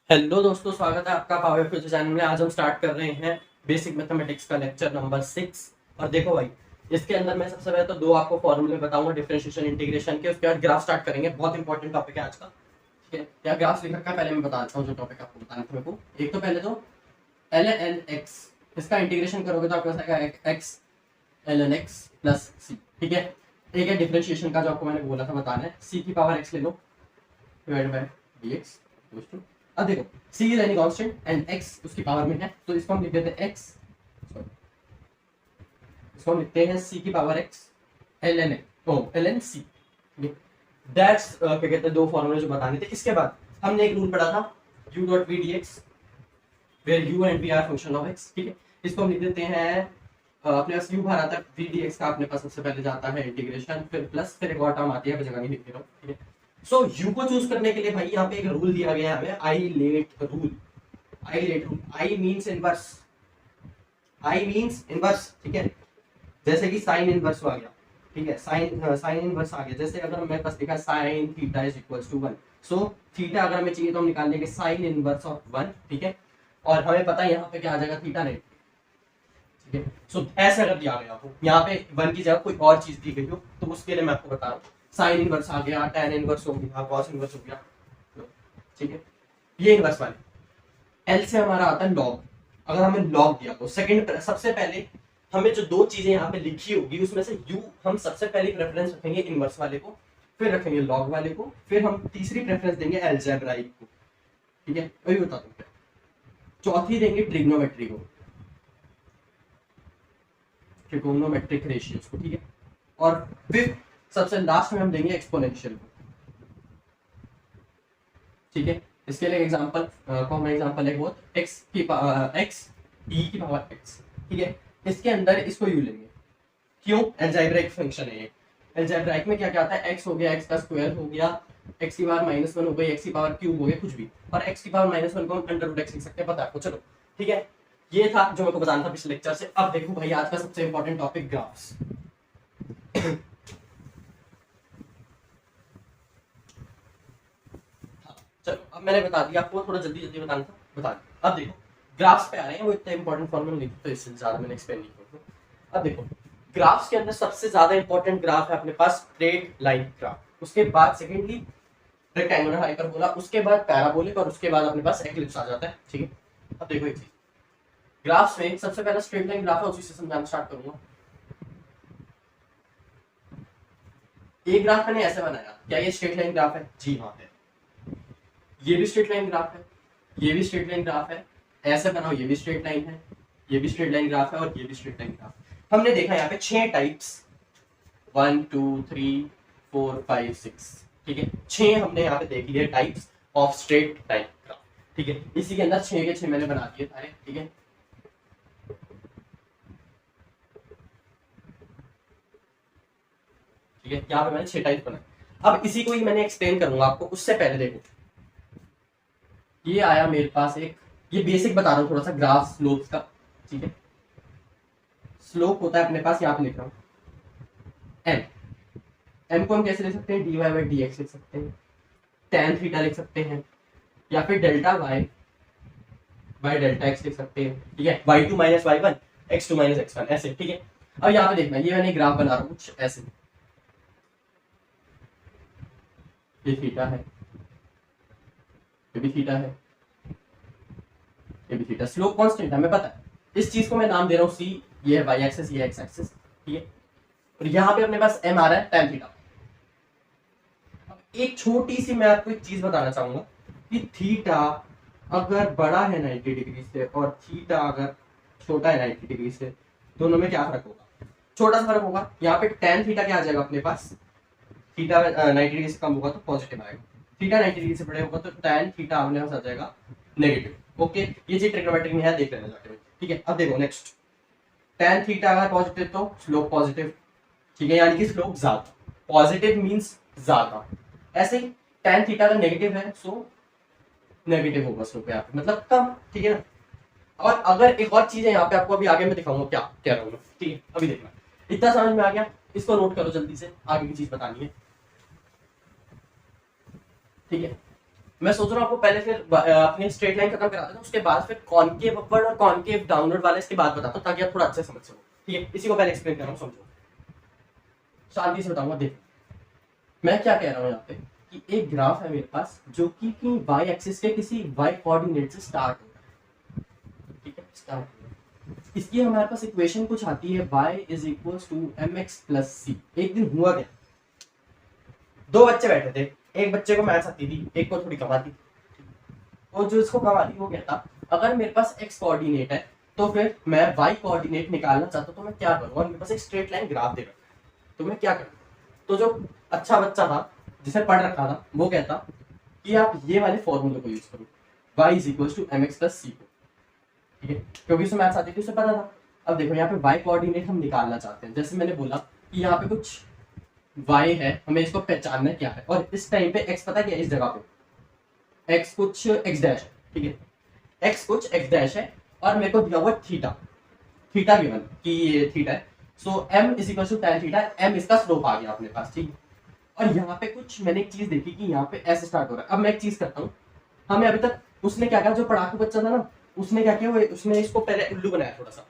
Hello दोस्तों, स्वागत है आपका पावर फ्यूचर चैनल में। आज हम स्टार्ट कर रहे हैं बेसिक मैथमेटिक्स का लेक्चर नंबर 6। और देखो भाई, इसके अंदर मैं सबसे पहले तो दो आपको फॉर्मूले बताऊंगा डिफरेंशिएशन इंटीग्रेशन के। उसके बाद ग्राफ स्टार्ट करेंगे, बहुत इंपॉर्टेंट टॉपिक है आज का। ठीक है, क्या ग्राफ लिख रखा है पहले मैं बता देता हूँ जो टॉपिक आपको बताना था मेरे को। एक तो पहले तो एल एन एक्स, इसका इंटीग्रेशन करोगे तो आपके पास आएगा x l n x plus c. ठीक है, एक है डिफरेंशिएशन का जो आपको मैंने बोला था बताना है, सी की पावर एक्स ले लो डिवाइड बाय डी एक्स। अब देखो, c is any constant and x उसकी पावर में है, तो इसको हम लिख देते हैं x, इसको हम लिखते हैं c की power x ln ln c। That's क्या कहते हैं, दो फॉर्मूले जो बताने थे। इसके बाद हमने एक रूल पढ़ा था u dot V D X, where u and v are function of x। ठीक है, इसको हम लिख देते हैं अपने पास u बाहर आता है, वी डी एक्स का अपने पास सबसे पहले जाता है इंटीग्रेशन, फिर प्लस, फिर एक और टर्म आती है जगह नहीं लिख रहा हूँ। ठीक है, सो यू को चूज करने के लिए भाई यहाँ पे एक रूल दिया गया है हमें, I let rule. I let rule, I means inverse, I means inverse. ठीक है, जैसे कि साइन इनवर्स आ गया। ठीक है, साइन इनवर्स आ गया। जैसे अगर मेरे पास लिखा sine theta is equals to 1, so theta अगर हमें चाहिए तो हम निकाल लेंगे साइन इनवर्स ऑफ 1। ठीक है, और हमें पता है यहाँ पे क्या आ जाएगा, थीटा नेट। ठीक है, सो ऐसे अगर दिया गया हो यहाँ पे 1 की जगह कोई और चीज दी गई हो, तो उसके लिए मैं आपको बता रहा हूँ, साइन इनवर्स आ गया, tan इनवर्स हो गया, cos इनवर्स हो गया। ठीक है, ये इनवर्स वाले। एल से हमारा आता है लॉग। अगर हमें लॉग दिया तो सेकंड, सबसे पहले हमें जो दो चीजें यहाँ पे लिखी होगी उसमें से यू हम सबसे पहले प्रेफरेंस रखेंगे इनवर्स वाले को, फिर रखेंगे लॉग वाले को, फिर हम तीसरी प्रेफरेंस देंगे अलजेब्राइक को। ठीक है, वही बता दूं, चौथी देंगे ट्रिग्नोमेट्री को, ट्रिगोनोमेट्रिक रेशियोज को। ठीक है, और फिर सबसे लास्ट में हम देंगे एक्सपोनेंशियल को। ठीक है, इसके लिए एग्जांपल कॉमन एग्जांपल है बहुत, x की x e की पावर x। ठीक है, इसके अंदर इसको यू लेंगे, क्यों, अलजेब्राइक फंक्शन है ये। अलजेब्राइक में क्या क्या आता है, x हो गया, x का स्क्वायर हो गया, x की पावर -1 हो गई, x की पावर क्यूब हो गया, कुछ भी, और x की पावर -1 को हम अंडर रूट x लिख सकते हैं, पता है आपको। चलो ठीक है, ये था जो मेरे को बताना था पिछले लेक्चर से। अब देखो भाई, आज का सबसे इंपॉर्टेंट टॉपिक ग्राफ्स। चलो अब मैंने बता दिया आपको, थोड़ा जल्दी जल्दी बताना था, बता दिया। अब देखो, ग्राफ्स पे आ रहे हैं, वो इतना इंपॉर्टेंट फॉर्मूला नहीं तो इससे ज्यादा मैंने एक्सप्लेन नहीं किया। अब देखो, ग्राफ्स के अंदर सबसे ज्यादा इंपॉर्टेंट ग्राफ है अपने पास स्ट्रेट लाइन ग्राफ, उसके बाद सेकेंडली रेक्टेंगुलर हाइपरबोला, उसके बाद पैराबोलिक, और उसके बाद अपने पास एक्लिप्स आ जाता है। ठीक है, अब देखो एक चीज, ग्राफ्स में सबसे पहला स्ट्रेट लाइन ग्राफ है, उसी से समझाना स्टार्ट करूंगा। एक ग्राफ मैंने ऐसे बनाया, क्या ये स्ट्रेट लाइन ग्राफ है? जी हाँ है। ये भी स्ट्रेट लाइन ग्राफ है, ये भी स्ट्रेट लाइन ग्राफ है, ऐसे बनाओ, ये भी स्ट्रेट लाइन है, ये भी स्ट्रेट लाइन ग्राफ है, और ये भी स्ट्रेट लाइन ग्राफ। हमने देखा यहाँ पे 6 टाइप्स, 1 2 3 4 5 6। ठीक है, 6 हमने यहाँ पे देख लिए types of straight line graph. ठीक है, इसी के अंदर 6 के 6 मैंने बना दिए सारे। ठीक है, ठीक है, यहाँ पे मैंने 6 टाइप्स बनाए। अब इसी को ही मैंने एक्सप्लेन करूंगा आपको, उससे पहले देखो, ये आया मेरे पास एक, ये बेसिक बता रहा हूँ थोड़ा सा ग्राफ स्लोप्स का। ठीक है, स्लोप होता है अपने पास, यहाँ पे लिख रहा हूँ एम। एम को हम कैसे लिख सकते हैं, D Y by D X लिख सकते हैं, टेन थीटा लिख सकते हैं, या फिर delta Y by delta X लिख सकते हैं। ठीक है, Y two minus Y one, X two minus X one, ऐसे। ठीक है, अब यहाँ पे देखना, ये मैंने ग्राफ बना रहा हूँ कुछ ऐसे, ये थीटा है, ये भी थीटा है, ये भी थीटा। स्लोप कांस्टेंट हमें पता है, इस चीज को मैं नाम दे रहा हूँ सी, ये है वाई एक्सिस, ये एक्स एक्सिस। ठीक है, और यहाँ पे अपने पास एम आ रहा है, tan थीटा। अब एक छोटी सी मैं आपको एक चीज बताना चाहूंगा कि थीटा अगर बड़ा है 90 डिग्री से और थीटा अगर छोटा है 90 डिग्री से, दोनों में क्या फर्क होगा? छोटा सा फर्क होगा। यहाँ पे tan थीटा क्या आ जाएगा अपने पास, थीटा 90 डिग्री से कम होगा तो पॉजिटिव आएगा, थीटा 90 डिग्री से बड़े होगा तो tan थीटा अपने पास आ जाएगा नेगेटिव। ओके, ये चीज ट्रिग्नोमेट्री में है, देख लेना जाके। ठीक है, अब देखो नेक्स्ट, tan थीटा अगर पॉजिटिव तो स्लोप पॉजिटिव। ठीक है, यानी कि स्लोप ज्यादा, पॉजिटिव मींस ज्यादा। ऐसे ही tan थीटा अगर नेगेटिव है सो नेगेटिव होगा स्लोप यहाँ पे, मतलब कम। ठीक है ना, और अगर एक और चीज है यहाँ पे, आपको अभी आगे मैं दिखाऊंगा क्या कह रहा हूँ मैं। ठीक है, अभी देखना, इतना समझ में आ गया, इसको नोट करो जल्दी से, आगे की चीज बतानी है। ठीक है, मैं सोच रहा हूँ आपको पहले फिर अपनी स्ट्रेट लाइन खत्म करा देता हूँ, उसके बाद फिर कॉनकेव अपवर्ड और कॉनकेव डाउनवर्ड वाला इसके बाद बताता हूँ, ताकि आप थोड़ा अच्छे से समझ सको। ठीक है, इसी को पहले एक्सप्लेन कर रहा हूँ, समझो, शांति से बताऊंगा। देखो मैं क्या कह रहा हूँ यहाँ पे कि एक ग्राफ है मेरे पास जो कि y एक्सिस के किसी y कोऑर्डिनेट से स्टार्ट होता है। ठीक है, स्टार्ट इसकी हमारे पास इक्वेशन कुछ आती है y is equal to mx plus c. एक दिन हुआ क्या, दो बच्चे बैठे थे, एक बच्चे को मैथ्स आती थी, एक को थोड़ी कम आती थी। और जो इसको कम आती वो कहता अगर मेरे पास x कोऑर्डिनेट है तो फिर मैं y कोऑर्डिनेट निकालना चाहता हूँ तो मैं क्या करूँ, और मेरे पास एक स्ट्रेट लाइन ग्राफ देगा तो मैं क्या करूँ। तो जो अच्छा बच्चा था जिसे पढ़ रखा था वो कहता कि आप ये वाले फॉर्मूले को यूज करो, y is equal to M x plus c को। ठीक है, क्योंकि उसे मैथ्स आती थी, उसे पता था। अब देखो यहाँ पे y कोऑर्डिनेट हम निकालना चाहते हैं, जैसे मैंने बोला कि यहाँ पे कुछ y है, हमें इसको पहचानना क्या है, और इस टाइम पे x पता क्या है, इस जगह पे x कुछ x डैश है। ठीक है, x कुछ x डैश है और मेरे को दिया हुआ थीटा, थीटा गिवन कि ये थीटा है। So m is equal to tan theta, m इसका स्लोप आ गया अपने पास। ठीक है, और यहाँ पे कुछ मैंने एक चीज देखी कि यहाँ पे s स्टार्ट हो रहा है। अब मैं एक चीज करता हूँ, हमें अभी तक उसने क्या कहा, जो पढ़ाकू बच्चा था ना, उसने क्या किया, वो उसने इसको पहले उल्लू बनाया थोड़ा सा,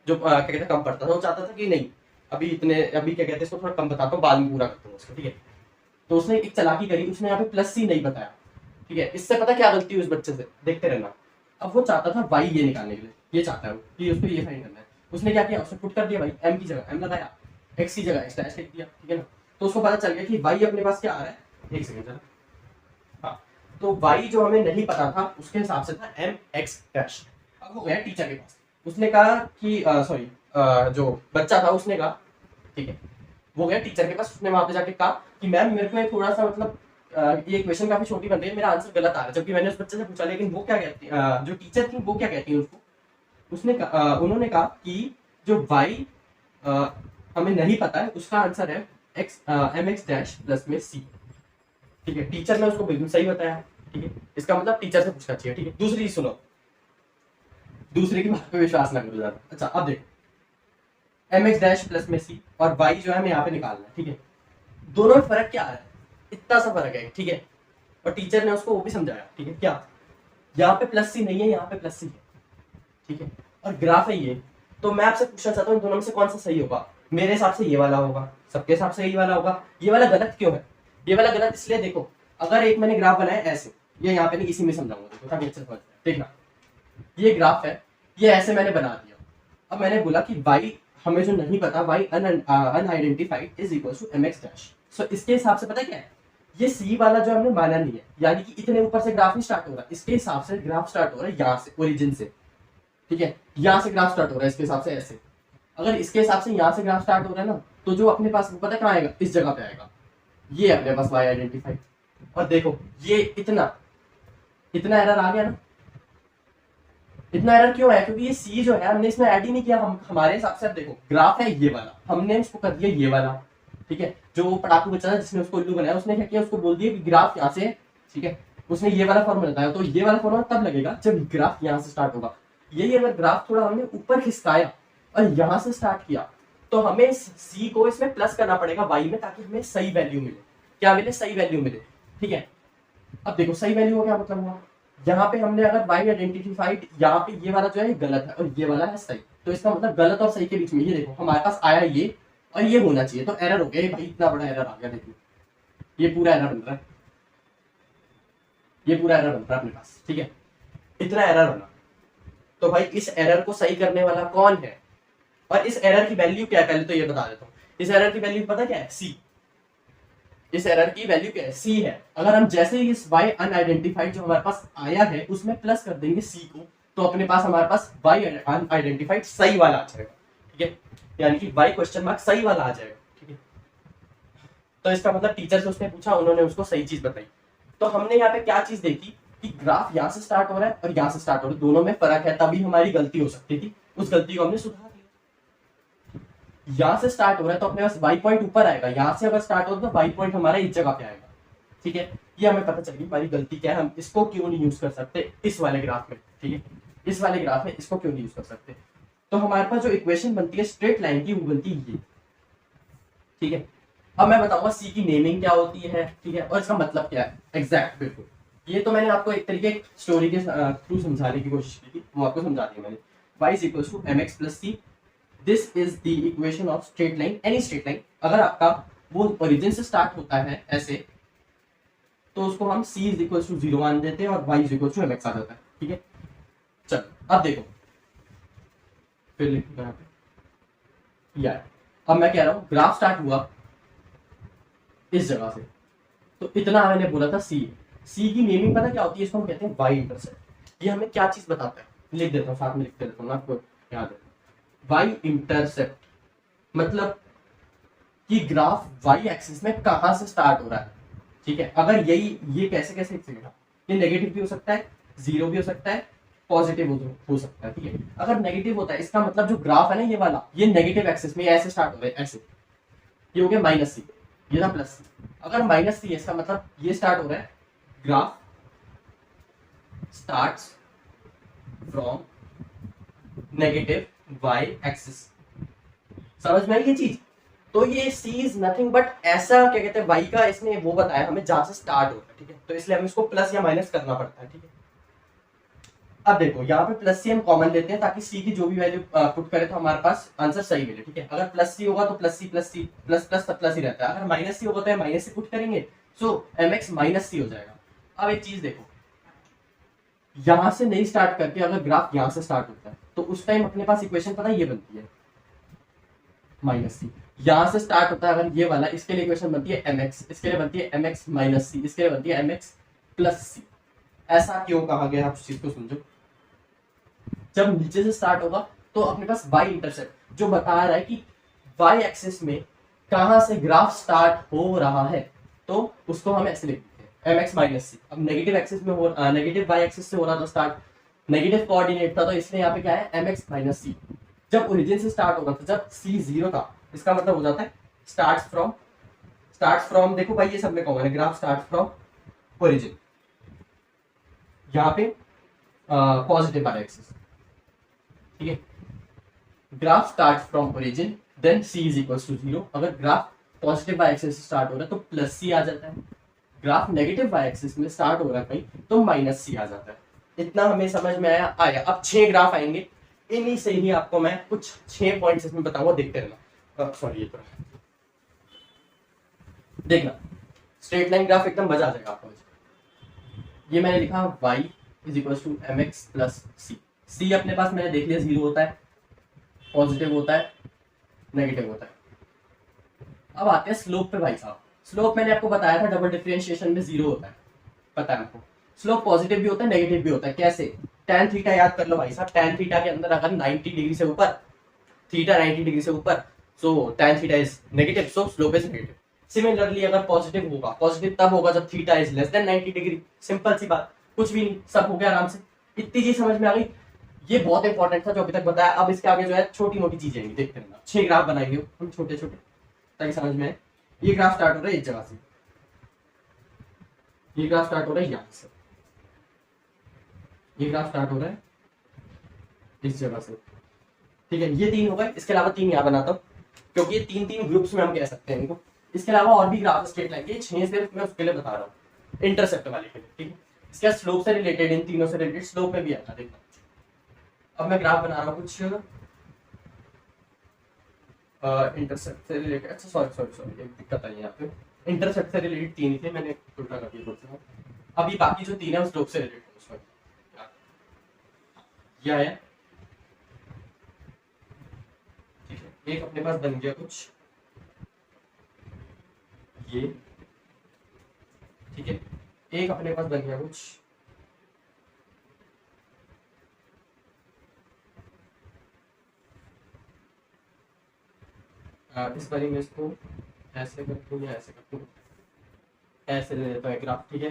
जो क्या कहते हैं कम पढ़ता था, वो चाहता था कि नहीं अभी इतने, अभी क्या कहते हैं इसको थोड़ा कम बताता हूँ, बाद में पूरा करता हूँ उसको। ठीक है, तो उसने एक चालाकी करी, उसने यहाँ पे प्लस सी नहीं बताया। ठीक है, इससे पता क्या गलती हुई उस बच्चे से, देखते रहना। अब वो चाहता था वाई ये निकालने के लिए, ये चाहता है वो कि उसको ये फाइंड करना है। उसने क्या किया, उसने पुट कर दिया भाई, एम की जगह एम लगाया, एक्स की जगह एक्स डैश लिख दिया। ठीक है ना, तो उसको पता चल गया कि वाई अपने पास क्या आ रहा है, एक सेकंड जरा, हाँ, तो वाई जो हमें नहीं पता था उसके हिसाब से था एम एक्स डैश। अब वो गया टीचर के पास, उसने कहा कि सॉरी जो बच्चा था उसने कहा, ठीक है, वो गया टीचर के पास, उसने वहां पे जाके कहा कि मैम मेरे को थोड़ा सा मतलब ये क्वेश्चन काफी छोटी बन रही है, मेरा आंसर गलत आ रहा है। जबकि मैंने उस बच्चे से पूछा, लेकिन वो क्या कहती जो टीचर थी वो क्या कहती है उसको, उन्होंने कहा कि जो y हमें नहीं पता है उसका आंसर है x M x dash plus में c। ठीक है, टीचर ने उसको बिल्कुल सही बताया। ठीक है, इसका मतलब टीचर से पूछना चाहिए। ठीक है, दूसरी चीज सुनो, दूसरे की बात पे विश्वास ना करो ज्यादा। अच्छा अब देखो एम एक्स डैश प्लस में c और y जो है हमें यहाँ पे निकालना है। ठीक है, दोनों में फर्क क्या है, इतना सा फर्क है। ठीक है, और टीचर ने उसको वो भी समझाया। ठीक है, क्या यहाँ पे प्लस सी नहीं है, यहाँ पे प्लस सी है। ठीक है, और ग्राफ है ये, तो मैं आपसे पूछना चाहता हूँ इन दोनों में से कौन सा सही होगा। मेरे हिसाब से ये वाला होगा, सबके हिसाब से ये वाला होगा। ये वाला गलत क्यों है, ये वाला गलत इसलिए, देखो अगर एक मैंने ग्राफ बनाया ऐसे, ये यहाँ पे नहीं इसी में समझाऊंगा, देखो ताकि अच्छे से समझ देखना। ये ग्राफ है, ये ऐसे मैंने बना दिया। अब मैंने बोला कि y हमें जो नहीं पता, y unidentified is equal to M x dash. So इसके हिसाब से पता क्या है, ये c वाला जो हमने माना नहीं है, यानी कि इतने ऊपर से ग्राफ नहीं स्टार्ट हो रहा, इसके हिसाब से ग्राफ स्टार्ट हो रहा है यहाँ से, ओरिजिन से। ठीक है, यहाँ से ग्राफ स्टार्ट हो रहा है इसके हिसाब से ऐसे। अगर इसके हिसाब से यहाँ से ग्राफ स्टार्ट हो रहा है ना, तो जो अपने पास वो पता कहाँ आएगा, इस जगह पे आएगा, ये अपने पास y आइडेंटिफाइड। और देखो ये इतना इतना एरर आ गया ना, इतना एरर क्यों है, क्योंकि ये सी जो है हमने इसमें ऐड ही नहीं किया। हम हमारे हिसाब से, अब देखो ग्राफ है ये वाला, हमने उसको कर दिया ये वाला। ठीक है, जो पढ़ाकू बच्चा था जिसने उसको उल्लू बनाया, उसने क्या किया, उसको बोल दिया कि ग्राफ यहाँ से। ठीक है, उसने ये वाला फॉर्मूला बताया, तो ये वाला फॉर्मूला तब लगेगा जब ग्राफ यहाँ से स्टार्ट होगा। यही अगर ग्राफ थोड़ा हमने ऊपर खिसकाया और यहाँ से स्टार्ट किया, तो हमें सी को इसमें प्लस करना पड़ेगा वाई में, ताकि हमें सही वैल्यू मिले। क्या मिले, सही वैल्यू मिले। ठीक है, अब देखो सही वैल्यू का क्या मतलब हुआ, यहाँ पे हमने अगर y आइडेंटिफाइड, यहाँ पे ये वाला जो है गलत है और ये वाला है सही, तो इसका मतलब गलत और सही के बीच में ये देखो हमारे पास आया ये और ये होना चाहिए, तो एरर हो गया। ये भाई इतना बड़ा एरर आ गया, देखो ये पूरा एरर बन रहा है, ये पूरा एरर बन रहा है अपने पास। ठीक है, इतना एरर बना, तो भाई इस एरर को सही करने वाला कौन है, और इस एरर की वैल्यू क्या है, पहले तो ये बता देता हूँ। इस एरर की वैल्यू पता क्या है, सी। इस एरर की वैल्यू क्या है, सी है। अगर हम जैसे ही इस y अनआइडेंटिफाइड जो हमारे पास आया है उसमें प्लस कर देंगे c को, तो अपने पास हमारे पास y अनआइडेंटिफाइड सही वाला आ जाएगा। ठीक है, यानी कि y क्वेश्चन मार्क सही वाला आ जाएगा। ठीक है, तो इसका मतलब टीचर से उसने पूछा, उन्होंने उसको सही चीज बताई। तो हमने यहाँ पे क्या चीज देखी कि ग्राफ यहाँ से स्टार्ट हो रहा है और यहाँ से स्टार्ट हो रहा है, दोनों में फर्क है, तभी हमारी गलती हो सकती थी। उस गलती को हमने सुधार, यहाँ से स्टार्ट हो रहा है तो अपने पास y पॉइंट ऊपर आएगा, यहाँ से अगर स्टार्ट हो तो y पॉइंट हमारा इस जगह पे आएगा। ठीक है, ये हमें पता चल गई हमारी गलती क्या है, हम इसको क्यों नहीं यूज कर सकते इस वाले ग्राफ में। ठीक है, इस वाले ग्राफ में इसको क्यों नहीं यूज कर सकते, तो हमारे पास जो इक्वेशन बनती है स्ट्रेट लाइन की, वो बनती है ये। ठीक है, अब मैं बताऊंगा सी की नेमिंग क्या होती है। ठीक है, और इसका मतलब क्या है एग्जैक्ट, बिल्कुल। ये तो मैंने आपको एक तरीके स्टोरी के थ्रू समझाने की कोशिश की थी, वो आपको समझा दिया मैंने। y is equal to M x plus C, this is the equation of straight line, any straight line. अगर आपका वो ओरिजिन से स्टार्ट होता है ऐसे, तो उसको हम c इज इक्वल टू 0 मान देते हैं और y is equal to M x आ जाता है। ठीक है, चलो अब देखो, फिर लिखो यहाँ पे यार, अब मैं कह रहा हूँ ग्राफ स्टार्ट हुआ इस जगह से, तो इतना मैंने बोला था सी। सी की नेमिंग पता क्या होती है? इसको हम कहते हैं वाई इंटरसेप्ट। ये हमें क्या चीज बताता है, लिख देता हूँ, साथ में लिख देता हूँ, आपको याद है। वाई इंटरसेप्ट मतलब कि ग्राफ वाई एक्सिस में कहां से स्टार्ट हो रहा है। ठीक है, अगर यही ये कैसे कैसे लिखेगा, ये नेगेटिव भी हो सकता है, जीरो भी हो सकता है, पॉजिटिव हो सकता है। ठीक है, अगर नेगेटिव होता है इसका मतलब जो ग्राफ है ना ये वाला, ये नेगेटिव एक्सिस में ऐसे स्टार्ट हो रहा है, ऐसे। ये हो गया माइनस सी, ये था प्लस सी। अगर माइनस सी है इसका मतलब ये स्टार्ट हो रहा है, graph starts from negative Y axis. समझ में आई ये चीज? तो ये सी इज नथिंग बट ऐसा क्या कहते हैं, वाई का इसने वो बताया हमें जहां से स्टार्ट हो रहा है। ठीक है, तो इसलिए हमें इसको प्लस या माइनस करना पड़ता है। ठीक है, अब देखो यहाँ पे प्लस सी हम कॉमन लेते हैं ताकि सी की जो भी वैल्यू पुट करें तो हमारे पास आंसर सही मिले। ठीक है, अगर प्लस सी होगा तो plus C plus C plus plus सब प्लस ही रहता है, अगर माइनस सी होगा तो माइनस सी पुट करेंगे, सो एम एक्स माइनस सी हो जाएगा। अब एक चीज देखो, यहां से नहीं स्टार्ट करके अगर ग्राफ यहां से स्टार्ट होता है तो उस टाइम अपने पास इक्वेशन पता है ये बनती है माइनस सी। यहां से स्टार्ट होता है अगर ये वाला, इसके लिए इक्वेशन बनती है एम एक्स, इसके लिए बनती है एम एक्स माइनस सी, इसके लिए बनती है एम एक्स प्लस सी। ऐसा क्यों कहा गया, आप उस चीज को समझो। जब नीचे से स्टार्ट होगा तो अपने पास y इंटरसेप्ट जो बता रहा है कि y एक्सिस में कहां से ग्राफ स्टार्ट हो रहा है, तो उसको हम ऐसे लिखते हैं एम एक्स माइनस सी। अब नेगेटिव एक्सिस में हो, नेगेटिव y एक्सिस से हो रहा था स्टार्ट, नेगेटिव कोऑर्डिनेट था, तो इसलिए यहाँ पे क्या है एम एक्स माइनस सी। जब ओरिजिन से स्टार्ट होगा, तो जब c 0 था, इसका मतलब हो जाता है स्टार्ट फ्रॉम, देखो भाई ये सब में कॉमन है, ग्राफ स्टार्ट फ्रॉम ओरिजिन, यहाँ पे पॉजिटिव वाला एक्सिस। ठीक है, graph start from origin then c is equal to 0। अगर ग्राफ पॉजिटिव वाई एक्सिस से स्टार्ट हो रहा है तो प्लस सी आ जाता है, ग्राफ नेगेटिव वाई एक्सिस में स्टार्ट हो रहा है कहीं तो माइनस सी आ जाता है। इतना हमें समझ में आया। अब 6 ग्राफ आएंगे, इन्हीं से ही आपको मैं कुछ 6 पॉइंट्स इसमें बताऊंगा, देखते रहना। सॉरी, ये तो देखना, स्ट्रेट लाइन ग्राफ एकदम मजा आ जाएगा आपको। ये मैंने लिखा y is equal to M x plus c. C अपने पास मैंने देख लिया 0 होता है, पॉजिटिव होता है, नेगेटिव होता है। अब आते हैं स्लोप पे भाई साहब। स्लोप मैंने आपको बताया था डबल डिफरेंशिएशन में 0 होता है, पता है आपको। स्लोप पॉजिटिव भी होता है, नेगेटिव भी होता है। कैसे? tan थीटा याद कर लो भाई साहब। tan थीटा के अंदर अगर 90 डिग्री से ऊपर, थीटा 90 डिग्री से ऊपर, so tan theta is negative, so slope is negative. Similarly अगर पॉजिटिव होगा, पॉजिटिव तब होगा जब theta is less than 90 degree. Simple सी बात, कुछ भी नहीं, सब हो गया आराम से। इतनी चीज समझ में आ गई। ये बहुत इंपॉर्टेंट था जो अभी तक बताया। अब इसके आगे जो है छोटी मोटी चीजें आएंगी, देखते रहना। 6 ग्राफ बनाएंगे हम छोटे छोटे, ताकि समझ में आए। ये ग्राफ स्टार्ट हो रहा है इस जगह से, ये ग्राफ स्टार्ट हो रहा है यहाँ से, ये ग्राफ स्टार्ट हो रहा है इस जगह से। ठीक है, ये 3 हो गए। इसके अलावा 3 यहाँ बनाता हूँ, क्योंकि ये 3 ग्रुप्स में हम कह सकते हैं इनको। इसके अलावा और भी ग्राफ स्ट्रेट लाइन के 6 सिर्फ मैं उसके लिए बता रहा हूँ, इंटरसेप्ट वाले के लिए। ठीक है, इसका स्लोप से रिलेटेड, इन तीनों से रिलेटेड स्लोप में भी आता है। देखना, अब मैं ग्राफ बना रहा हूँ कुछ इंटरसेप्ट से रिलेटेड। अच्छा सॉरी, एक दिक्कत आई है यहाँ पे। इंटरसेप्ट से रिलेटेड 3 ही थे, मैंने उल्टा कर दिया। अभी बाकी जो 3 है वो स्लोप से रिलेटेड है। उसमें क्या है, ठीक है, एक अपने पास बन गया कुछ ये, ठीक है, एक अपने पास बन गया कुछ इस बारी में, इसको ऐसे कर दूं या ऐसे कर दूं, ऐसे ले लेता है ग्राफ। ठीक है,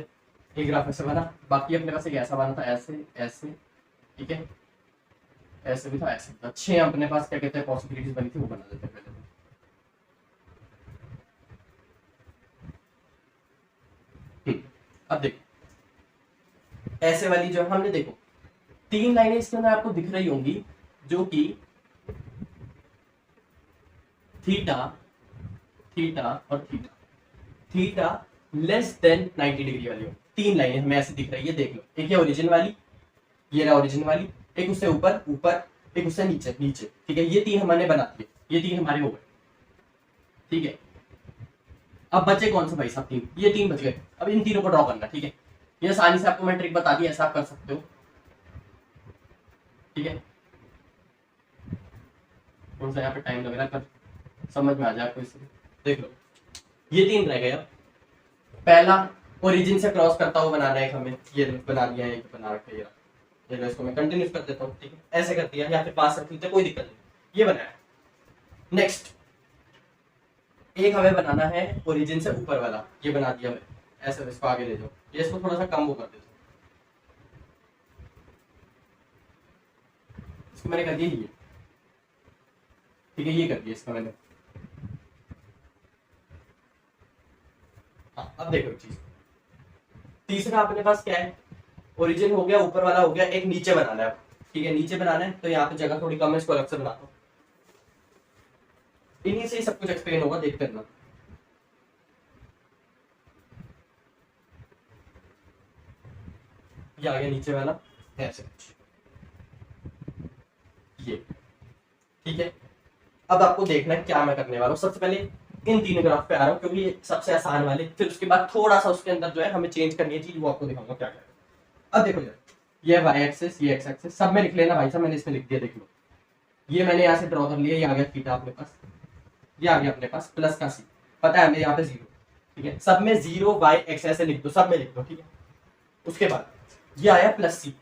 एक ग्राफ ऐसे बना, बाकी अपने पास एक ऐसा बना था, ऐसे ऐसे, ठीक है, ऐसे भी था, ऐसे भी था। 6 अपने पास क्या कहते हैं पॉसिबिलिटीज बनी थी, वो बना देते हैं पहले। अब देखो, ऐसे वाली जो हमने, देखो 3 लाइनें इसके अंदर आपको दिख रही होंगी, जो कि थीटा, थीटा और theta, theta less than 90 degree वाली हो। 3 लाइनें हमें ऐसे दिख रही है, देख लो, एक है ओरिजिन वाली, ये रहा ओरिजिन वाली, एक उससे ऊपर ऊपर, एक उससे नीचे नीचे, ठीक है, ये 3 हमने बना दिए, ये 3 हमारे हो गए, ठीक है। अब बचे कौन से भाई साहब? 3, ये 3 बच गए। अब इन तीनों को ड्रॉ करना, ठीक है, ये आसानी से आपको मैं ट्रिक बता दी, ऐसा आप कर सकते हो, ठीक है। कौन सा यहाँ पे टाइम लग रहा है, पर समझ में आ जाए आपको इसलिए। देख लो, ये 3 रह गए। अब पहला ओरिजिन से क्रॉस करता हुआ बनाना है हमें, ये बना दिया है, एक बना रखा है ये लो, इसको मैं कंटिन्यू कर देता हूँ, ठीक है, ऐसे कर दिया, या फिर पास रख लेते, कोई दिक्कत नहीं, ये बनाया। नेक्स्ट एक हमें बनाना है ओरिजिन से ऊपर वाला, ये बना दिया मैं, ऐसे इसको आगे ले जाओ, ये इसको थोड़ा सा कम वो कर देता हूँ, इसको मैंने कर दिया ये, ठीक है, ये कर दिया इसका मैंने। हाँ, अब देखो एक चीज, तीसरा अपने पास क्या है, ओरिजिन हो गया, ऊपर वाला हो गया, एक नीचे बनाना है, ठीक है, नीचे बनाना है, तो यहाँ पे जगह थोड़ी कम है, इसको अलग से बनाता हूँ, इन्हीं से ही सब कुछ एक्सप्लेन होगा, देखते रहना। ये आ गया नीचे वाला, ऐसे कुछ, ये, ठीक है। अब आपको देखना है क्या मैं करने वाला हूँ। सबसे पहले इन 3 ग्राफ पे आ रहा हूँ, क्योंकि ये सबसे आसान वाले, फिर उसके बाद थोड़ा सा उसके अंदर जो है हमें चेंज करनी है चीज, वो आपको दिखाऊंगा क्या क्या। अब देखो यार, ये वाई एक्सिस, ये एक्स एक्सिस, सब में लिख लेना भाई साहब, मैंने इसमें लिख दिया, देख लो, ये मैंने यहाँ से ड्रॉ कर लिया, ये आ गया थीटा अपने पास, ये आ गया अपने पास प्लस का सी, पता है हमें यहाँ पे 0, ठीक है, सब में 0 वाई एक्स ऐसे लिख दो, सब में लिख दो, ठीक है। उसके बाद ये आया प्लस सी,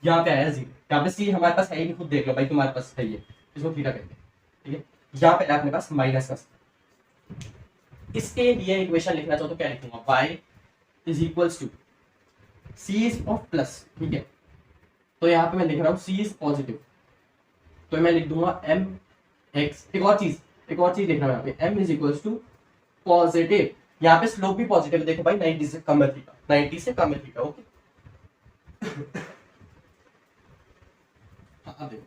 यहाँ पे आया 0, यहाँ पे सी हमारे पास है ही नहीं, खुद देख लो भाई, तुम्हारे पास है ये, इसको थीटा कहते हैं, ठीक है। यहाँ पे अपने पास माइनस का सी, इसके लिए इक्वेशन लिखना चाहो तो क्या लिखूंगा, y is equals to C is of plus, ठीक है, तो यहाँ पे मैं लिख रहा हूँ सी इज पॉजिटिव, तो मैं लिख दूंगा m x, एक और चीज लिख रहा हूँ यहाँ पे, m is equals to positive, यहाँ पे स्लोप भी पॉजिटिव है, देखो भाई 90 से कम है थीटा, 90 से कम है थीटा, ओके। हाँ देखो,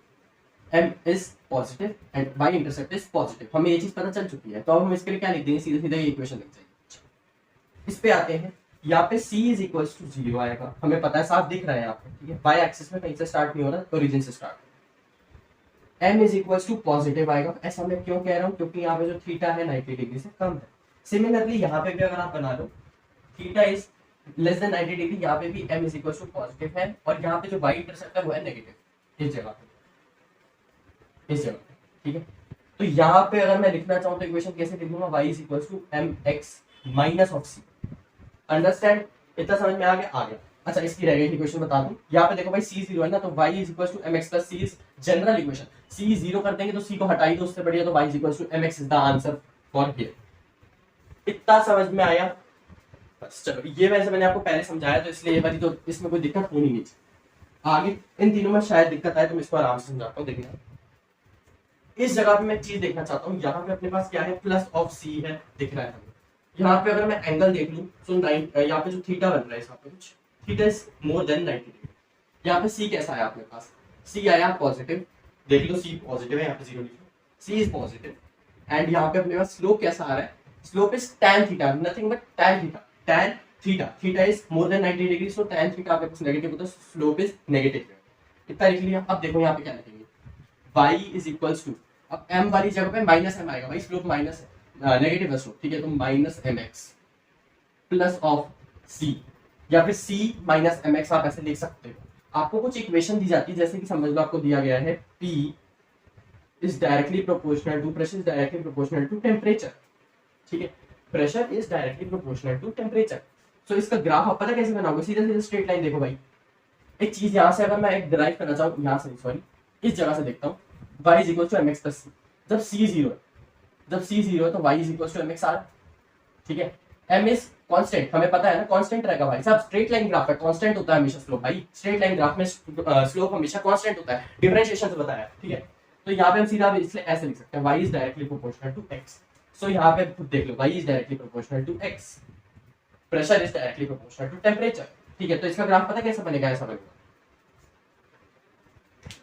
m is positive and y intercept is positive, हमें ये चीज पता चल चुकी है, तो अब हम इसके लिए क्या लिख देंगे, सीधे सीधे ये इक्वेशन लिख जाएंगे। इस पे आते हैं, यहाँ पे c इज इक्वल्स टू 0 आएगा, हमें पता है, साफ दिख रहा है यहाँ पे, ठीक है, y एक्सिस में कहीं से स्टार्ट नहीं हो रहा, ओरिजिन से start. m is equals to positive आएगा, ऐसा मैं क्यों कह रहा हूँ, क्योंकि यहाँ पे जो थीटा है 90 डिग्री से कम है। सिमिलरली यहाँ पे भी अगर आप बना लो, theta is less than 90 degree, यहाँ पे भी m is equals to positive है, और यहाँ पे जो y इंटरसेप्ट है वो है नेगेटिव, इस जगह पे, इस जगह पे, ठीक है। तो यहाँ पे अगर मैं लिखना चाहूँ तो इक्वेशन कैसे लिख दूंगा, y is equals to mx minus of c, understand, इतना समझ में आ गया, आ गया। अच्छा, इसकी रह गई इक्वेशन बता दूं, यहाँ पे देखो भाई c 0 है ना, तो y is equals to mx plus c is general equation, c 0 कर देंगे तो c को हटा ही दो, उससे बढ़िया, तो y is equals to mx is the answer for here. इतना समझ में आया, बस चलो, ये वैसे मैंने आपको पहले समझाया, तो इसलिए ये वाली तो इसमें कोई दिक्कत होनी नहीं। आगे इन तीनों में शायद दिक्कत आए, तो मैं इसको आराम से समझाता हूँ, देखना। इस जगह पे मैं एक चीज देखना चाहता हूँ, यहाँ पे अपने पास क्या है, प्लस ऑफ c है, दिख रहा है हमें। यहाँ पे अगर मैं एंगल देख लूँ, तो यहाँ पे जो थीटा बन रहा है, यहाँ पे कुछ theta is more than 90 degree. यहाँ पे c कैसा है अपने पास, c आया पॉजिटिव, देख लो c पॉजिटिव है, यहाँ पे 0 लिख लो, c इज पॉजिटिव, एंड यहाँ पे अपने पास स्लोप कैसा आ रहा है, slope is tan theta, nothing but tan theta, tan theta, theta is more than 90 degree, so tan theta आपके पास नेगेटिव होता है, स्लोप इज नेगेटिव। इतना लिख लिया। अब देखो यहाँ पे क्या लिखेंगे, y इज इक्वल्स टू, अब m वाली जगह पे माइनस m आएगा भाई, स्लोप माइनस है, नेगेटिव है स्लोप, ठीक है, तो minus mx plus of c, या फिर c माइनस mx आप ऐसे लिख सकते हो। आपको कुछ इक्वेशन दी जाती है, जैसे कि समझ लो आपको दिया गया है p is directly proportional to pressure is directly proportional to temperature, ठीक है, pressure is directly proportional to temperature. So इसका ग्राफ आप पता कैसे बनाओगे, सीधे सीधे स्ट्रेट लाइन देखो भाई, एक चीज यहाँ से अगर मैं एक डिराइव करना चाहूँ, यहाँ से सॉरी इस जगह से देखता हूँ, y is equal to mx plus c, जब c 0 है, जब c 0 है तो y is equal to mx r, ठीक है। m इज कांस्टेंट, हमें पता है ना कांस्टेंट रहेगा भाई साहब, स्ट्रेट लाइन ग्राफ है, कांस्टेंट होता है हमेशा स्लोप, भाई स्ट्रेट लाइन ग्राफ में स्लोप हमेशा कांस्टेंट होता है, डिफरेंशिएशन से बताया, ठीक है। तो यहाँ पे हम सीधा इसलिए ऐसे लिख सकते हैं, y is directly proportional to x, so यहाँ पे खुद देख लो, y is directly proportional to x, pressure is directly proportional to temperature, ठीक है। तो इसका ग्राफ पता कैसे बनेगा, ऐसा बनेगा,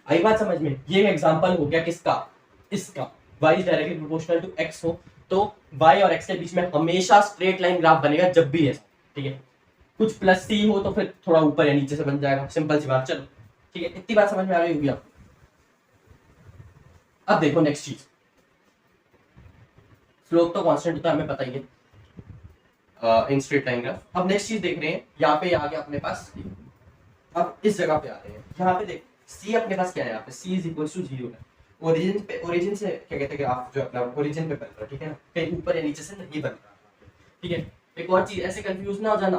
आई बात समझ में। ये एग्जांपल हो गया किसका, इसका, y is directly proportional to x हो, तो y और x के बीच में हमेशा स्ट्रेट लाइन ग्राफ बनेगा जब भी ऐसा, ठीक है। कुछ प्लस सी हो तो फिर थोड़ा ऊपर या नीचे से बन जाएगा, सिंपल सी बात। चलो ठीक है, इतनी बात समझ में आ गई होगी आपको। अब देखो नेक्स्ट चीज, स्लोप तो कांस्टेंट होता है हमें पता ही है इन स्ट्रेट लाइन ग्राफ। अब नेक्स्ट चीज देख रहे हैं, यहाँ पे आ गया अपने पास, अब इस जगह पे आ रहे हैं, यहाँ पे देख c अपने पास क्या है, यहाँ पे c इज इक्वल टू 0 है। ओरिजिन से क्या कहते हैं ग्राफ जो अपना ओरिजिन पे बन रहा है, ठीक है ना, कहीं ऊपर या नीचे से नहीं बन रहा, ठीक है। एक और चीज, ऐसे कंफ्यूज ना हो जाना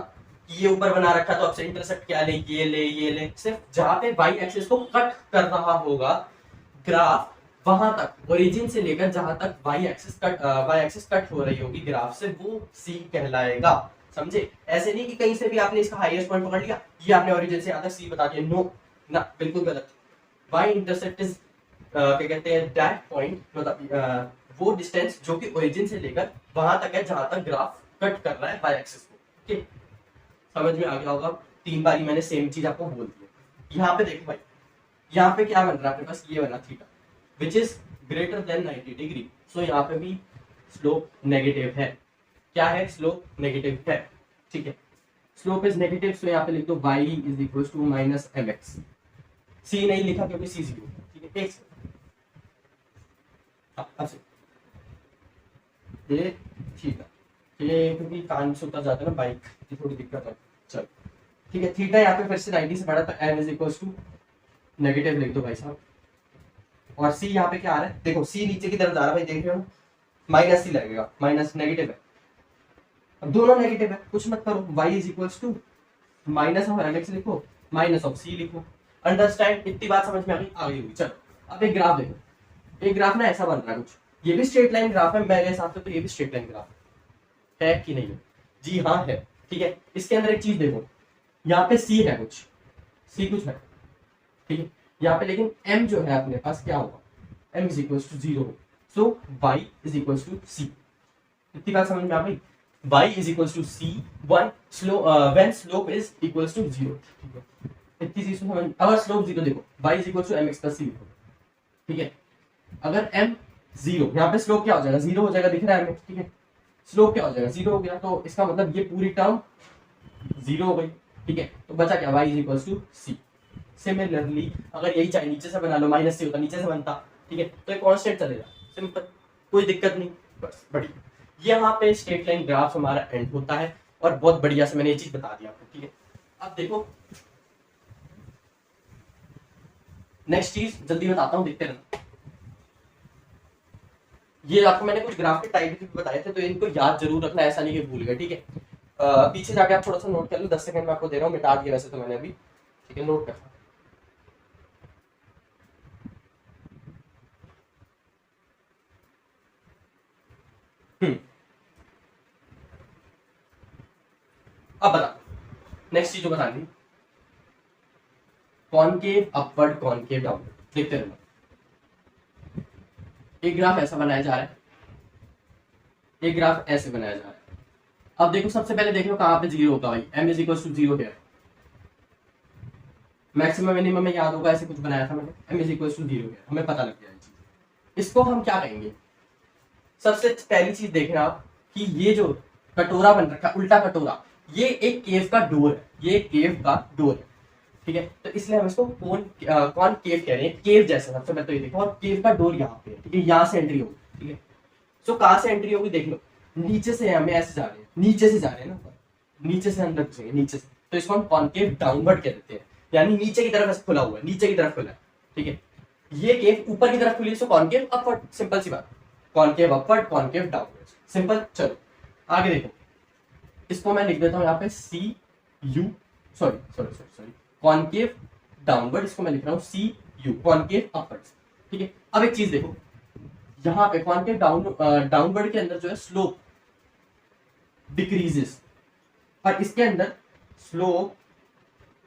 कि ये ऊपर बना रखा तो अब से इंटरसेप्ट क्या ले, ये ले, सिर्फ जहाँ पे y एक्सिस को कट कर रहा होगा ग्राफ, वहां तक ओरिजिन से लेकर जहां तक y एक्सिस कट हो रही होगी ग्राफ से, वो c कहलाएगा, समझे। ऐसे नहीं कि कहीं से भी आपने इसका हाईएस्ट पॉइंट पकड़ लिया, ये आपने ओरिजिन से आता c बता दिया, नो ना, बिल्कुल गलत। y इंटरसेप्ट इज क्या कहते हैं दैट पॉइंट, मतलब वो डिस्टेंस जो कि ओरिजिन से लेकर वहां तक है जहां तक ग्राफ कट कर रहा है y एक्सिस को, ठीक, समझ में आ गया होगा। 3 बारी मैंने सेम चीज आपको बोल दी। यहाँ पे देखो भाई, यहाँ पे क्या बन रहा है अपने पास, ये बना theta which is greater than 90 degree, so यहाँ पे भी स्लोप नेगेटिव है। क्या है, स्लोप नेगेटिव है, ठीक है। स्लोप इज नेगेटिव, सो यहाँ पे लिख दो y is equal to minus mx। c नहीं लिखा क्योंकि c 0, ठीक है। ये थीटा, ये क्योंकि कान से उतर जाता है ना बाइक, ये थोड़ी दिक्कत है। चल ठीक है, थीटा यहाँ पे फिर से 90 से बड़ा, तो m is equal to negative लिख दो भाई साहब। और c यहाँ पे क्या आ रहा है, देखो c नीचे की तरफ जा रहा है भाई, देख रहे हो, माइनस c लगेगा, माइनस नेगेटिव है, अब दोनों नेगेटिव है, कुछ मत करो, y is equal to minus of mx लिखो, माइनस ऑफ c लिखो। अंडरस्टैंड, इतनी बात समझ में आ गई होगी। चलो अब एक ग्राफ देखो, एक ग्राफ ना ऐसा बन रहा है कुछ, ये भी स्ट्रेट लाइन ग्राफ है मेरे हिसाब से, तो ये भी स्ट्रेट लाइन ग्राफ है कि नहीं है, जी हाँ है, ठीक है। इसके अंदर एक चीज देखो, यहाँ पे c है कुछ, c कुछ है, ठीक है। यहाँ पे लेकिन m जो है अपने पास क्या होगा, m is equal to 0, so y is equal to c। इतनी बात समझ में आ गई, y is equal to c when slope is equal to 0, ठीक है। इतनी चीज समझ, अगर स्लोप 0 देखो, y is equal to mx plus c लिखो, ठीक है। अगर m 0, यहाँ पे स्लोप क्या हो जाएगा, 0 हो जाएगा, दिख रहा है हमें, ठीक है। स्लोप क्या हो जाएगा, 0 हो गया, तो इसका मतलब ये पूरी टर्म 0 हो गई, ठीक है। तो बचा क्या, y is equal to c। Similarly अगर यही चाहे नीचे से बना लो, माइनस से होता नीचे से बनता, ठीक है, तो एक कांस्टेंट चलेगा, सिंपल, कोई दिक्कत नहीं, बस बढ़िया। यहाँ पे स्ट्रेट लाइन ग्राफ हमारा एंड होता है, और बहुत बढ़िया से मैंने ये चीज बता दिया आपको, ठीक है। अब देखो नेक्स्ट चीज जल्दी बताता हूँ, देखते रहना। ये आपको मैंने कुछ ग्राफ के टाइप भी बताए थे, तो इनको याद जरूर रखना, ऐसा नहीं कि भूल गए, ठीक है। पीछे जाके आप थोड़ा सा नोट कर लो, 10 सेकंड में आपको दे रहा हूँ, मिटा दिया वैसे तो मैंने अभी, ठीक है, नोट कर। अब बता, नेक्स्ट चीज जो बतानी, कॉनकेव अपवर्ड, कॉनकेव डाउनवर्ड, देखते रहना। एक ग्राफ ऐसा बनाया जा रहा है, एक ग्राफ ऐसे बनाया जा रहा है। अब देखो सबसे पहले देख लो कहां पे 0 होगा भाई, m इज इक्वल टू 0 है, मैक्सिमम मिनिमम में याद होगा, ऐसे कुछ बनाया था मैंने, m इज इक्वल टू 0 है, हमें पता लग गया चीज। इसको हम क्या कहेंगे, सबसे पहली चीज देखना आप कि ये जो कटोरा बन रखा, उल्टा कटोरा, ये एक केव का डोर है, ये एक केव का डोर है, ठीक है। तो इसलिए हम इसको कौन केव कह रहे हैं, केव जैसा, सबसे पहले तो ये देखो, और केव का डोर यहाँ पे है, ठीक है, यहाँ से एंट्री होगी, ठीक है। सो कहाँ से एंट्री होगी देख लो, नीचे से हमें ऐसे जा रहे हैं, नीचे से जा रहे हैं ना, नीचे से अंदर घुसेंगे, नीचे से, तो इसको हम कॉनकेव डाउनवर्ड कह देते हैं, यानी नीचे की तरफ ऐसे खुला हुआ है, नीचे की तरफ खुला है, ठीक है। ये केव ऊपर की तरफ खुली है, सो कॉनकेव अपवर्ड, सिंपल सी बात, concave upward, concave downward, simple. चलो आगे देखो, इसको मैं लिख देता हूँ यहाँ पे सी यू, सॉरी कॉनकेव डाउनवर्ड, इसको मैं लिख रहा हूँ सी यू, कॉनकेव अपवर्ड, ठीक है। अब एक चीज देखो, यहाँ पे कॉनकेव डाउनवर्ड के अंदर जो है स्लोप डिक्रीजेस, और इसके अंदर स्लोप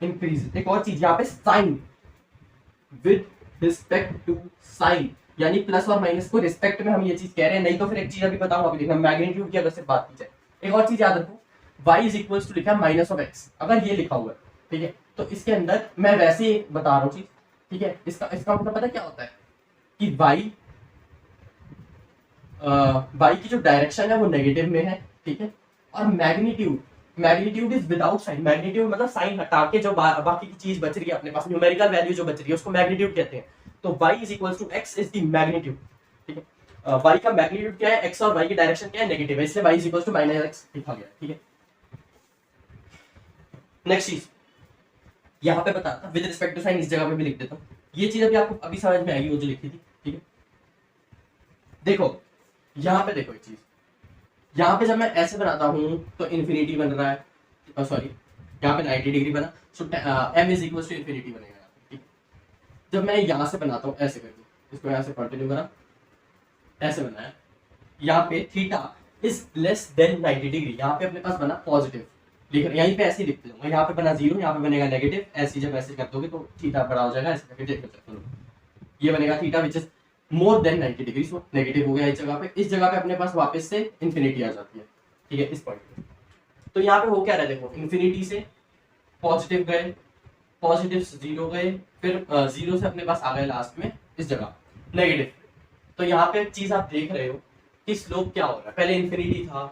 इंक्रीजेस। एक और चीज यहाँ पे sign, with respect to sign, यानी प्लस और माइनस को रिस्पेक्ट में हम ये चीज कह रहे हैं, नहीं तो फिर एक चीज अभी बताऊंगा, अभी देखना मैग्नीट्यूड की अगर से बात की जाए। एक और चीज याद रखो, y इज इक्वल टू लिखा है माइनस ऑफ x, अगर ये लिखा हुआ है, ठीक है, तो इसके अंदर मैं वैसे ही बता रहा हूँ चीज, ठीक है। इसका मतलब पता क्या होता है कि y वाई की जो डायरेक्शन है वो नेगेटिव में है, ठीक है। और magnitude is without sign, magnitude मतलब साइन हटा के जो बाकी की चीज बच रही है अपने पास, न्यूमेरिकल वैल्यू जो बच रही है उसको मैग्नीट्यूड कहते हैं। तो y is equal to x is the magnitude, ठीक है। y का मैग्नीट्यूड क्या है, x और y की डायरेक्शन क्या है, नेगेटिव है, इसलिए y is equal to -x लिखा गया, ठीक है। नेक्स्ट चीज यहाँ पे बताता विद रिस्पेक्ट टू साइन, इस जगह पे भी लिख देता हूँ। ये चीज अभी आपको अभी समझ में आएगी वो जो लिखी थी, ठीक है। देखो यहाँ पे देखो एक चीज, यहाँ पे जब मैं ऐसे बनाता हूँ तो इन्फिनिटी बन रहा है, सॉरी यहाँ पे 90 डिग्री बना, so m is equal to infinity बनेगा, ठीक। जब मैं यहाँ से बनाता हूँ ऐसे करके, इसको यहाँ से कंटिन्यू करा, ऐसे बनाया, यहाँ पे theta is less than 90 degree, यहाँ पे अपने पास बना पॉजिटिव, लिख यहीं पे ऐसे ही लिखते हूँ, यहाँ पे बना 0, यहाँ पे बनेगा नेगेटिव, ऐसे जब ऐसे कर दोगे तो थीटा बड़ा हो जाएगा, ऐसे करके देख सकते हो, ये बनेगा theta which is more than 90 degree, so negative हो गया इस जगह पे। इस जगह पे अपने पास वापस से इन्फिनिटी आ जाती है, ठीक है, इस पॉइंट पे। तो यहाँ पे हो क्या रहा है, देखो इन्फिनिटी से पॉजिटिव गए, पॉजिटिव से 0 गए, फिर 0 से अपने पास आ गए लास्ट में इस जगह नेगेटिव। तो यहाँ पे एक चीज आप देख रहे हो कि स्लोप क्या हो रहा है, पहले इन्फिनिटी था,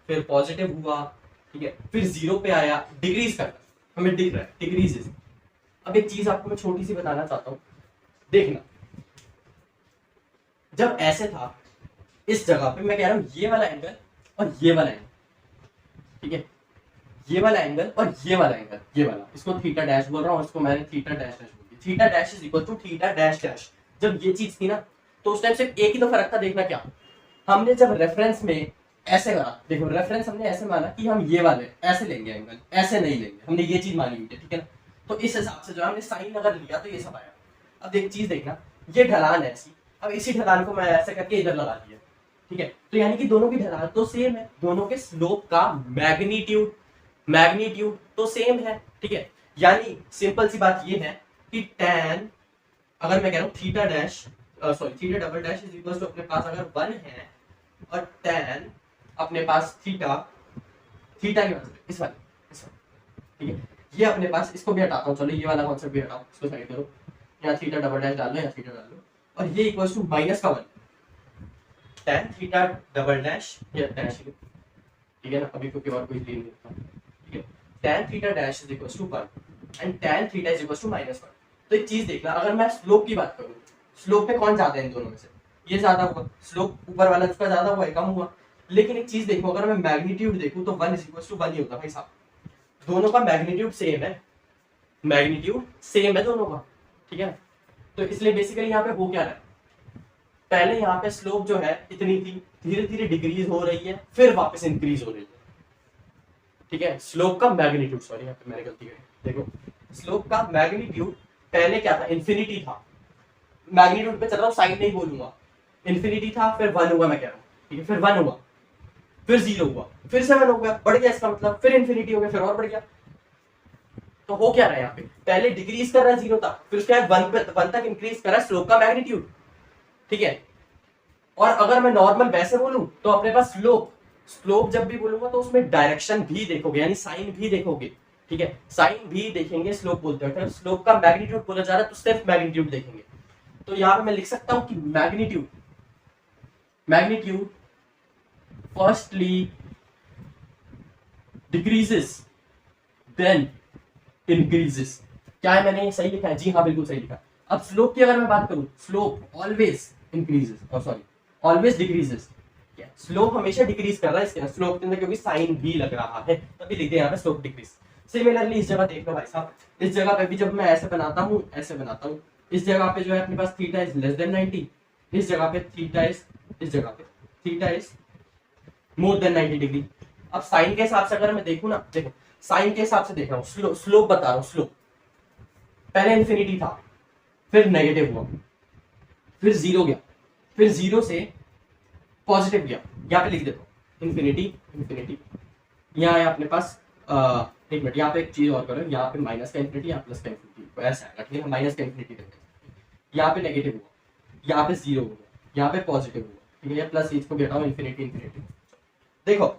फिर पॉजिटिव हुआ, ठीक है, फिर 0 पे आया, डिक्रीज कर रहा है, हमें दिख रहा है डिक्रीज। अब एक चीज आपको मैं छोटी सी बताना चाहता हूँ, देखना जब ऐसे था इस जगह पे, मैं कह रहा हूं ये वाला एंगल और ये वाला एंगल, ठीक है, ये वाला एंगल और ये वाला एंगल, ये वाला, इसको थीटा डैश बोल रहा हूं, इसको मैंने थीटा डैश डैश बोल दिया, theta dash is equal to theta dash dash. जब ये चीज थी ना तो उस टाइम सिर्फ एक ही तो फर्क था, देखना क्या, हमने जब रेफरेंस में ऐसे करा, देखो रेफरेंस हमने ऐसे माना कि हम ये वाले ऐसे लेंगे एंगल, ऐसे नहीं लेंगे, हमने ये चीज मानी हुई है, ठीक है ना। तो इस हिसाब से जो हमने साइन अगर लिया तो ये सब आया। अब एक चीज देखना, ये ढलान है ऐसी, अब इसी ढलान को मैं ऐसे करके इधर लगा दिया, ठीक है, तो यानी कि दोनों की ढलान तो सेम है, दोनों के स्लोप का मैग्नीट्यूड तो सेम है, ठीक है। यानी सिंपल सी बात ये है कि tan, अगर मैं कह रहा हूँ theta dash sorry theta double dash is equal to अपने पास अगर 1 है और tan अपने पास थीटा के मतलब इस वाले, ठीक है, ये अपने पास, इसको भी हटाता हूँ, चलो ये वाला कॉन्सेप्ट भी हटाओ, इसको साइड करो, यहाँ थीटा डबल डैश डाल लो, यहाँ थीटा डाल लो, और ये equals to -1 tan theta double dash, या डैश, ठीक है ना, अभी क्योंकि और कोई लीन नहीं था, ठीक है, tan theta dash is equals to 1 and tan theta is equals to -1। तो एक चीज देखना, अगर मैं स्लोप की बात करूँ, स्लोप पे कौन ज्यादा है इन दोनों में से, ये ज्यादा हुआ, स्लोप ऊपर वाला जिसका ज्यादा हुआ है कम हुआ। लेकिन एक चीज देखो, अगर मैं मैग्नीट्यूड देखूं तो 1 इज इक्वल्स टू 1 ही होता भाई साहब, दोनों का मैग्नीट्यूड सेम है, मैग्नीट्यूड सेम है दोनों का, ठीक है। तो इसलिए बेसिकली यहाँ पे हो क्या रहा है, पहले यहाँ पे स्लोप जो है इतनी थी, धीरे धीरे डिक्रीज हो रही है, फिर वापस इंक्रीज हो रही है, ठीक है। स्लोप का मैग्नीट्यूड, सॉरी यहाँ पे मैंने गलती करी, देखो स्लोप का मैग्नीट्यूड पहले क्या था, इन्फिनिटी था, मैग्नीट्यूड पे चल रहा हूँ, साइन नहीं बोलूंगा, इन्फिनिटी था, फिर 1 हुआ, मैं कह रहा हूँ, ठीक है, फिर 1 हुआ, फिर 0 हुआ, फिर 7 हो गया, बढ़ गया इसका मतलब, फिर इन्फिनिटी हो गया, फिर और बढ़ गया। तो हो क्या रहा है यहाँ पे, पहले डिक्रीज कर रहा है 0 तक, फिर उसके बाद 1 तक इंक्रीज कर रहा है स्लोप का मैग्नीट्यूड, ठीक है। और अगर मैं नॉर्मल वैसे बोलूं तो अपने पास स्लोप जब भी बोलूंगा तो उसमें डायरेक्शन भी देखोगे, यानी साइन भी देखोगे, ठीक है, साइन भी देखेंगे स्लोप बोलते हैं। स्लोप का मैग्नीट्यूड बोला जा रहा है तो सिर्फ मैग्नीट्यूड देखेंगे। तो यहाँ पे मैं लिख सकता हूं कि magnitude firstly decreases then increases. क्या है, मैंने सही लिखा है? जी हाँ, बिल्कुल सही लिखा। अब स्लोप की अगर मैं बात करूं, स्लोप ऑलवेज इंक्रीजेस, और सॉरी ऑलवेज डिक्रीजेस, स्लोप हमेशा डिक्रीज कर रहा है इसके स्लोप के अंदर, क्योंकि साइन भी लग रहा है, तभी लिखते हैं यहाँ पे स्लोप डिक्रीज। सिमिलरली इस जगह देख लो भाई साहब, इस जगह पे भी जब मैं ऐसे बनाता हूँ, इस जगह पे जो है अपने पास थीटा इज लेस देन 90, इस जगह पे theta is more than 90 degree. अब साइन के हिसाब से अगर मैं देखूं ना, देखो साइन के हिसाब से देख रहा हूँ, स्लोप बता रहा हूँ, स्लोप पहले इन्फिनिटी था, फिर नेगेटिव हुआ, फिर 0 गया, फिर 0 से पॉजिटिव गया, यहाँ पे लिख देता हूँ इन्फिनिटी, यहाँ है अपने पास एक मिनट, यहाँ पे एक चीज और करो, यहाँ पे माइनस का इन्फिनिटी, यहाँ प्लस का इन्फिनिटी, ऐसा है, ठीक है, माइनस का इन्फिनिटी देते हैं, यहाँ पे नेगेटिव हुआ, यहाँ पे 0 हो गया, यहाँ पे पॉजिटिव हुआ, ठीक है, प्लस इसको भी हटाओ, इन्फिनिटी। देखो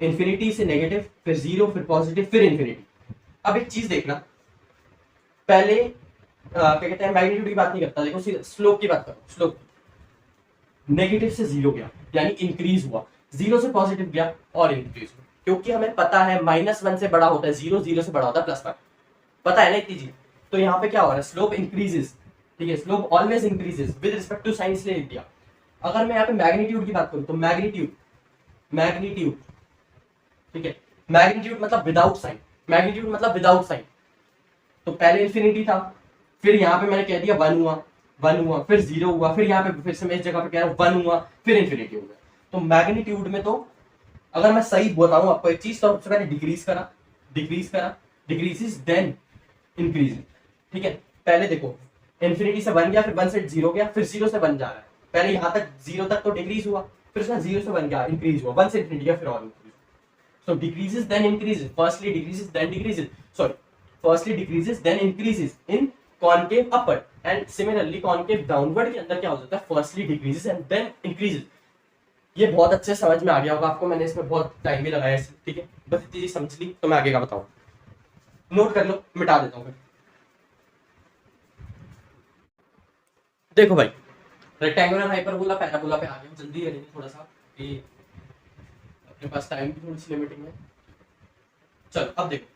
इन्फिनिटी से नेगेटिव, फिर 0, फिर पॉजिटिव, फिर इन्फिनिटी। अब एक चीज देखना, पहले क्या कहते हैं, मैग्नीट्यूड की बात नहीं करता, देखो स्लोप की बात करो, नेगेटिव से जीरो गया यानी इंक्रीज हुआ, जीरो से पॉजिटिव गया और इंक्रीज हुआ, क्योंकि हमें पता है -1 से बड़ा होता है जीरो, जीरो से बड़ा होता है +1, पता है ना इतनी चीज। तो यहाँ पे क्या हो रहा है, स्लोप इंक्रीजेस, ठीक है, slope always increases with respect to sign, इसलिए लिख दिया। अगर मैं यहाँ पे मैग्नीट्यूड की बात करूँ तो मैग्नीट्यूड, ठीक है, मैग्नीट्यूड मतलब विदाउट साइन, मैग्नीट्यूड मतलब विदाउट साइन, तो पहले इंफिनिटी था, फिर यहाँ पे मैंने कह दिया 1 हुआ, 1 हुआ, फिर 0 हुआ, फिर यहाँ पे फिर से मैं इस जगह पे कह रहा हूँ 1 हुआ, फिर इंफिनिटी हो गया। तो मैग्नीट्यूड में तो अगर मैं सही बताऊं आपको एक चीज, तो सबसे पहले डिक्रीज करा, डिक्रीजेस देन इंक्रीज, ठीक है। पहले देखो इंफिनिटी से 1 गया, फिर 1 से 0 गया, फिर 0 से 1 जा रहा है, पहले यहाँ तक 0 तक तो डिक्रीज हुआ, फिर उसका 0 से 1 गया इंक्रीज हुआ, 1 से इंफिनिटी गया, फिर और increase. So decreases then increases, firstly decreases then decreases, sorry firstly decreases then increases in concave upward, and similarly concave downward के अंदर क्या हो जाता है, firstly decreases and then increases. ये बहुत अच्छे समझ में आ गया होगा आपको, मैंने इसमें बहुत टाइम भी लगाया है, ठीक है, बस इतनी चीज समझ ली तो मैं आगे का बताऊं, नोट कर लो, मिटा देता हूं। देखो भाई, रेक्टेंगुलर हाइपरबोला पैराबोला पे आ गया, जल्दी करेंगे थोड़ा सा कि अपने पास टाइम की थोड़ी सी लिमिटिंग है। चलो अब देखो,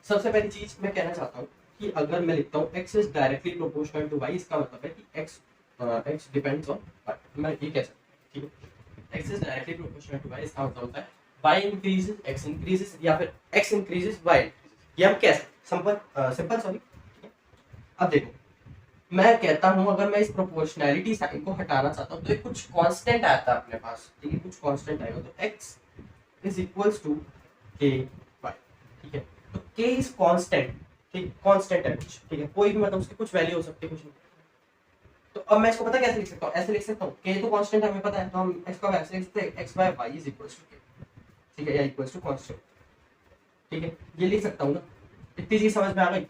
सबसे पहली चीज मैं कहना चाहता हूँ कि अगर मैं लिखता हूँ x is directly proportional to y, इसका मतलब है कि x डिपेंड्स ऑन y, मैं ये कह सकता हूँ, ठीक है, x is directly proportional to y, इसका मतलब होता है y इंक्रीजेस x इंक्रीजेस, या फिर x इंक्रीजेस y इंक्रीजेस, ये हम कह सकते सिंपल सॉरी। अब देखो मैं कहता हूं अगर मैं इस प्रोपोर्शनैलिटी साइन को हटाना चाहता हूं तो एक कुछ कांस्टेंट आता है अपने पास, ठीक है, कुछ कांस्टेंट आएगा, तो x is equals to k y, ठीक है, तो k इज कांस्टेंट, ठीक, कांस्टेंट है कुछ, ठीक है, कोई भी मतलब उसकी कुछ वैल्यू हो सकती है, कुछ नहीं। तो अब मैं इसको पता कैसे लिख सकता हूँ, ऐसे लिख सकता हूँ, k तो कांस्टेंट हमें पता है, तो हम इसको ऐसे लिख सकते हैं x by y is equals to k, ठीक है, या इक्वल्स टू कांस्टेंट, ठीक है, ये लिख सकता हूँ ना, इतनी चीज समझ में आ गई।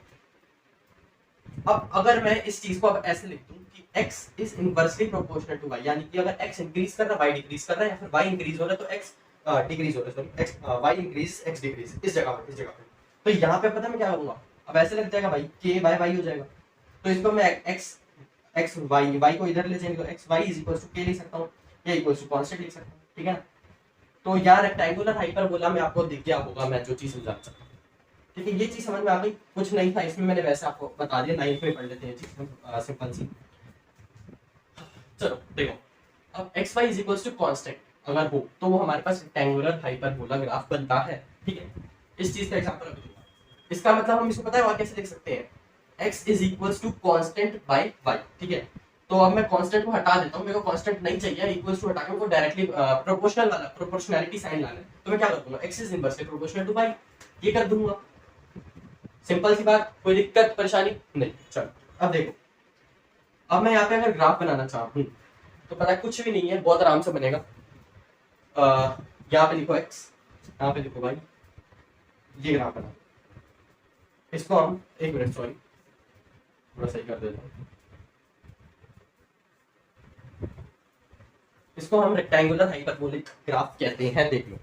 अब अगर मैं इस चीज को अब ऐसे लिख दूं कि x is inversely proportional to y, यानी कि अगर x इंक्रीज कर रहा है y डिक्रीज कर रहा है, या फिर y इंक्रीज हो रहा है तो x डिक्रीज हो रहा है, sorry x y increase x decrease, इस जगह पे, तो यहाँ पे पता मैं क्या करूंगा, अब ऐसे लग जाएगा भाई k by y हो जाएगा, तो इसको मैं x y को इधर ले जाएंगे तो x y is equal to k लिख सकता हूँ, या इक्वल टू कांस्टेंट लिख सकता हूँ, ठीक है ना। तो यार रेक्टेंगुलर हाइपरबोला में आपको दिख गया होगा मैं जो चीज समझाना चाहता हूँ, ठीक है, ये चीज समझ में आ गई, कुछ नहीं था इसमें, मैंने वैसे आपको बता दिया, 9th में पढ़ लेते हैं चीज सिंपल सी। चलो देखो, अब x y is equals to constant अगर हो तो वो हमारे पास रेक्टेंगुलर हाइपरबोला ग्राफ बनता है, ठीक है। इस चीज का एग्जांपल अभी दूंगा, इसका मतलब हम इसको पता है और कैसे लिख सकते हैं, x is equals to constant by y, ठीक है। तो अब मैं कांस्टेंट को हटा देता हूं, मेरे को कांस्टेंट नहीं चाहिए, इक्वल्स टू हटा के उनको डायरेक्टली प्रोपोर्शनल वाला प्रोपोर्शनैलिटी साइन लाना है, तो मैं क्या कर दूंगा, x is inversely proportional to y, ये कर दूंगा, सिंपल सी बात, कोई दिक्कत परेशानी नहीं। चलो अब देखो, अब मैं यहाँ पे अगर ग्राफ बनाना चाहूँ तो पता है कुछ भी नहीं है, बहुत आराम से बनेगा। यहाँ पे लिखो x, यहाँ पे लिखो y, ये ग्राफ बना, इसको हम एक मिनट सॉरी थोड़ा सही कर देता हूँ, इसको हम रेक्टेंगुलर हाइपरबोलिक ग्राफ कहते हैं, देख लो,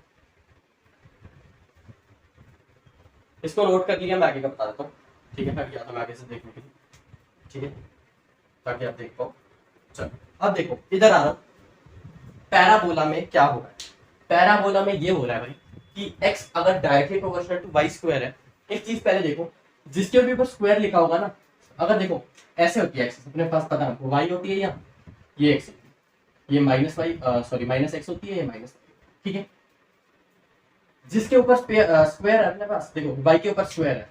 इसको नोट कर लिया, मैं आगे का बता देता हूँ, ठीक है, मैं तो मैं आगे से देख लूँ, ठीक है, ताकि आप देख पाओ। चलो अब देखो इधर आ रहा, पैराबोला में क्या हो रहा है, पैराबोला में ये हो रहा है भाई कि x अगर directly proportional to y square है, एक चीज पहले देखो, जिसके भी ऊपर स्क्वायर लिखा होगा ना, अगर देखो ऐसे होती है x, अपने पास पता है y होती है, या ये x, ये minus y sorry minus x होती है, ये माइनस, ठीक है, जिसके ऊपर स्क्वायर है अपने पास, देखो y के ऊपर स्क्वायर है,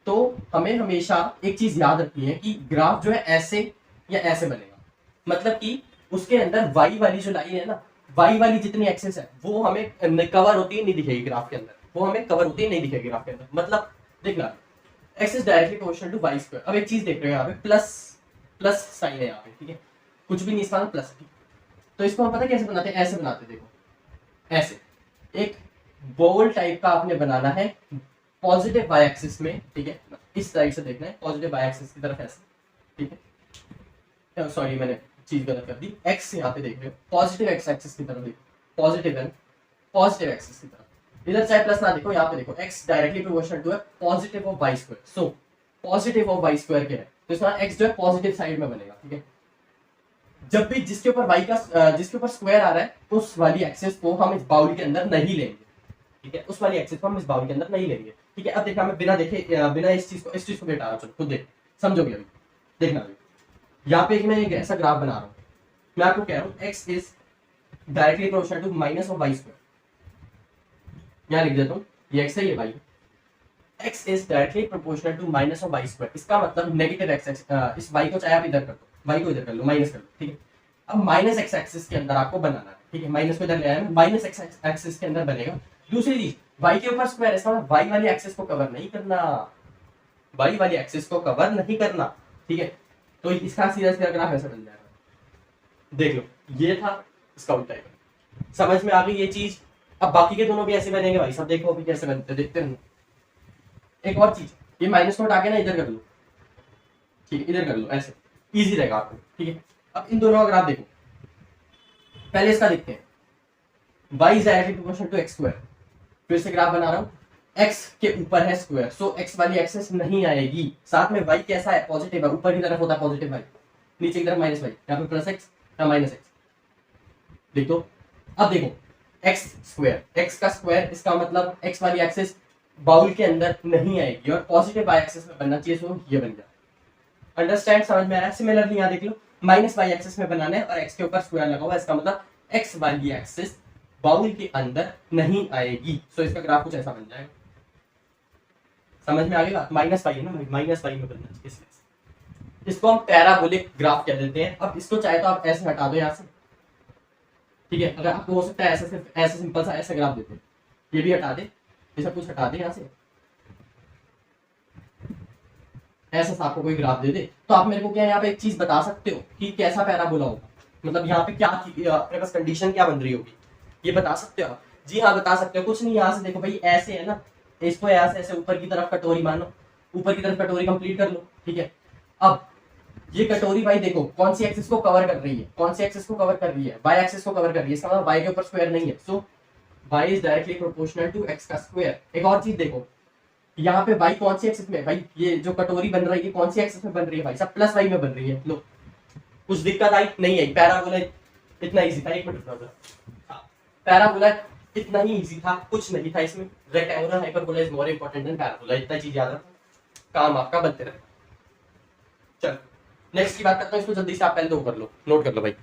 तो हमें हमेशा एक चीज याद रखनी है कि ग्राफ जो है ऐसे या ऐसे बनेगा, मतलब कि उसके अंदर y वाली जो लाइन है ना, y वाली जितनी एक्सेस है वो हमें कवर होती है नहीं दिखेगी ग्राफ के अंदर, वो हमें कवर होती है नहीं दिखेगी ग्राफ के अंदर, मतलब देखना x is directly proportional to y square. अब एक चीज देख रहे हो यहाँ पे प्लस साइन है यहाँ पे, ठीक है, कुछ भी नहीं इसका प्लस, तो इसको हम पता कैसे बनाते हैं, ऐसे बनाते, देखो ऐसे एक बॉल टाइप का आपने बनाना है पॉजिटिव वाई एक्सिस में, ठीक है, इस साइड से देखना है पॉजिटिव वाई एक्सिस की तरफ ऐसे, ठीक है, सॉरी मैंने चीज गलत कर दी, एक्स यहाँ पे देख रहे हो पॉजिटिव एक्स एक्सिस की तरफ देखो, पॉजिटिव एक्सिस की तरफ, इधर चाहे प्लस ना देखो, यहाँ पे देखो x डायरेक्टली प्रोपोर्शनल टू है positive of y square, so positive of y square क्या है, तो इसका x जो है पॉजिटिव साइड में बनेगा, ठीक है, जब भी जिसके ऊपर स्क्वायर आ रहा है उस वाली एक्सेस को हम इस बाउल के अंदर नहीं लेंगे, ठीक है, उस वाली एक्सेस को हम इस बाउल के अंदर नहीं लेंगे, ठीक है। अब देखना, मैं बिना देखे बिना इस चीज को बेटा, चलो खुद देख, समझोगे अभी, देखना अभी। यहाँ पे मैं एक ऐसा ग्राफ बना रहा हूँ, मैं आपको कह रहा हूँ x is directly proportional to minus of y square, यहाँ लिख देता हूँ, ये एक्स है, ये y, x is directly proportional to minus of y square, इसका मतलब नेगेटिव एक्स, इस वाई को चाहे आप इधर कर दो, वाई को इधर कर लो, माइनस कर लो, ठीक है। अब माइनस एक्स एक्सिस के अंदर आपको बनाना है, ठीक है, माइनस को इधर ले आया, माइनस एक्स एक्सिस के अंदर बनेगा। दूसरी चीज, वाई के ऊपर स्क्वायर, इसका मतलब वाई वाली एक्सिस को कवर नहीं करना, वाई वाली एक्सिस को कवर नहीं करना, ठीक है। तो इसका सीधा सीधा ग्राफ ऐसा बन जाएगा, देख लो, ये था, इसका उल्टा है। समझ में आ गई ये चीज? अब बाकी के दोनों भी ऐसे बनेंगे भाई, सब देखो अभी कैसे बनते हैं, देखते हैं। एक और चीज, ये माइनस को हटा के ना इधर कर लो, ठीक है, इधर कर लो, ऐसे इजी रहेगा आपको, ठीक है। अब इन दोनों का ग्राफ देखो, पहले इसका देखते हैं, y is directly proportional to x square, फिर से ग्राफ बना रहा हूँ, x के ऊपर है स्क्वायर, सो x वाली एक्सेस नहीं आएगी, साथ में y कैसा है, पॉजिटिव है, ऊपर की तरफ होता है पॉजिटिव y, नीचे की तरफ माइनस y, यहाँ पे प्लस x या माइनस x, देख दो। अब देखो x स्क्वायर, x का स्क्वायर, इसका मतलब x वाली एक्सेस बाउल के अंदर नहीं आएगी और पॉजिटिव y एक्सेस में बनना चाहिए, सो ये बन गया। अंडरस्टैंड, समझ में आया? सिमिलरली यहाँ देख लो, माइनस वाई एक्सेस में बनाना है और x के ऊपर स्क्वायर लगा हुआ है, इसका मतलब x वाली एक्सेस बाउल के अंदर नहीं आएगी, सो इसका ग्राफ कुछ ऐसा बन जाएगा। समझ में आ गया? माइनस वाई है ना, माइनस वाई में बनना चाहिए, इसको हम पैराबोलिक ग्राफ कह देते हैं। अब इसको चाहे तो आप ऐसे हटा दो यहाँ से, ठीक है, अगर आपको हो सकता है ऐसे सिर्फ ऐसे सिंपल सा ऐसे ग्राफ देते हैं, ये भी हटा दे, ये सब कुछ हटा दे यहाँ से, ऐसा आपको कोई ग्राफ दे दे, तो आप मेरे को क्या यहाँ पे एक चीज बता सकते हो कि कैसा पैराबोला होगा, मतलब यहाँ पे क्या अपने पास कंडीशन क्या बन रही होगी, ये बता सकते हो? जी हाँ, बता सकते हो। कुछ नहीं, यहाँ से देखो भाई, ऐसे है ना, इसको यहाँ से ऐसे ऊपर की तरफ कटोरी मानो, ऊपर की तरफ कटोरी कंप्लीट कर लो, ठीक है। अब ये कटोरी भाई देखो कौन सी एक्सिस को कवर कर रही है, कौन सी एक्सिस को कवर कर रही है, वाई एक्सिस को कवर कर रही है, इसका मतलब वाई के ऊपर स्क्वायर नहीं है, so y is directly proportional to x का स्क्वायर। एक और चीज देखो, यहाँ पे y कौन सी एक्सिस में भाई, ये जो कटोरी बन रही है कौन सी एक्सिस में बन रही है भाई, सब प्लस y में बन रही है। लो, कुछ दिक्कत आई? नहीं आई। पैराबोला इतना इजी था, एक मिनट पैराबोला इतना ही इजी था, कुछ नहीं था इसमें। Rectangular hyperbola is more important than parabola, इतना चीज याद रखो, काम आपका बनते रहे। चल नेक्स्ट की बात करता हूँ, इसको जल्दी से आप पहले तो कर लो, नोट कर लो भाई।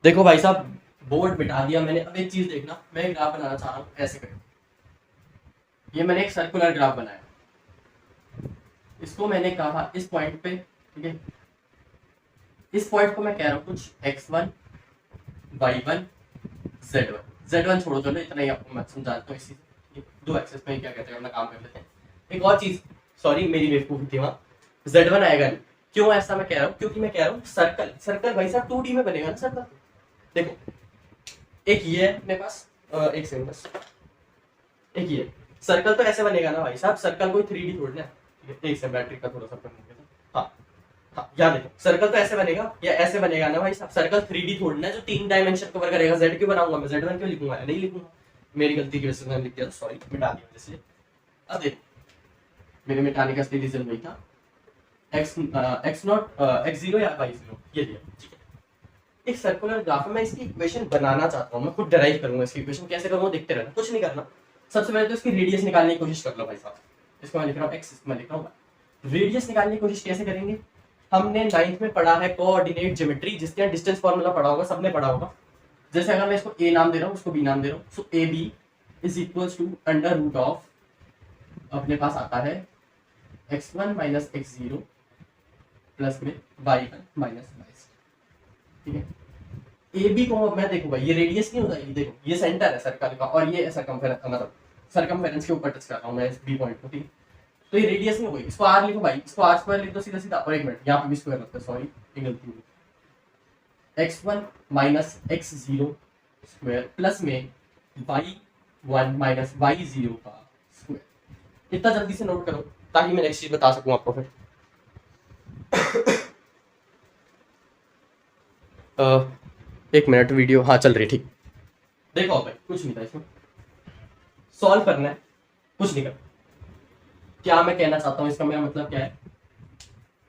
देखो भाई साहब, बोर्ड मिटा दिया मैंने, अब एक चीज देखना, मैं एक ग्राफ बनाना चाह रहा हूँ, ऐसे करें, ये मैंने एक सर्कुलर ग्राफ बनाया, इसको मैंने कहा इस पॉइंट पे, ठीक है, इस पॉइंट को मैं कह रहा हूँ कुछ x1 y1 z1, z1 छोड़ो, चलो इतना ही आपको मैं समझाता हूँ, इसी दो एक्सेस में क्या कहते हैं, अपना काम कर लेते हैं। एक और चीज, सॉरी मेरी बेवकूफी थी, वहां z1 आएगा नहीं, क्यों ऐसा मैं कह रहा हूँ, क्योंकि मैं कह रहा हूँ सर्कल, सर्कल भाई साहब 2D में बनेगा ना सर्कल। देखो एक ये है अपने पास, एक सेकंड बस, एक ये सर्कल तो ऐसे बनेगा ना भाई साहब, सर्कल कोई 3D थोड़ी ना, एक से बैटरी का थोड़ा सा हाँ हाँ, याद देखो, सर्कल तो ऐसे बनेगा या ऐसे बनेगा ना भाई साहब, सर्कल 3D थोड़ी ना जो 3 डायमेंशन कवर करेगा। z क्यों बनाऊंगा मैं, z1 क्यों लिखूंगा, नहीं लिखूंगा, मेरी गलती की वजह से मैंने लिख दिया, सॉरी, मिटा दिया जैसे। अब देखो मेरे मिटाने का असली रीजन वही था, x0 या y0 ये दिया, ठीक है। एक सर्कुलर ग्राफ में मैं इसकी इक्वेशन बनाना चाहता हूँ, मैं खुद डिराइव करूंगा इसकी इक्वेशन, कैसे करूंगा देखते रहना, कुछ नहीं करना। सबसे पहले तो इसकी रेडियस निकालने की कोशिश कर लो भाई साहब, इसको मैं लिख रहा हूँ x, इसको मैं लिख रहा हूँ। रेडियस निकालने की कोशिश कैसे करेंगे, हमने 9th में पढ़ा है कोऑर्डिनेट ज्योमेट्री, जिसके डिस्टेंस फॉर्मूला पढ़ा होगा, सबने पढ़ा होगा। जैसे अगर मैं इसको a नाम दे रहा हूँ, इसको b नाम दे रहा हूँ, so ab is equals to under root of, अपने पास आता है x1 माइनस x0 प्लस में y1 माइनस y0, ठीक है। ए बी को मैं देखो भाई, ये रेडियस नहीं होता, ये देखो ये सेंटर है सर्कल का और ये सर्कमफेरेंस, मतलब सर्कमफेरेंस के ऊपर टच कर रहा हूं मैं इस बी पॉइंट को, ठीक है। तो ये रेडियस नहीं होगी, इसको आर लिखो भाई, इसको आर स्क्वायर लिख दो सीधा सीधा, और एक मिनट यहाँ पे भी स्क्वायर लगता है, सॉरी ये गलती हुई, x1 minus x0 square plus में y1 माइनस y0 का स्क्वायर। इतना जल्दी से नोट करो ताकि मैं नेक्स्ट चीज बता सकूं आपको फिर। एक मिनट, वीडियो हाँ चल रही, ठीक। देखो भाई कुछ नहीं था इसमें, सॉल्व करना है, कुछ नहीं करना। क्या मैं कहना चाहता हूँ, इसका मेरा मतलब क्या है,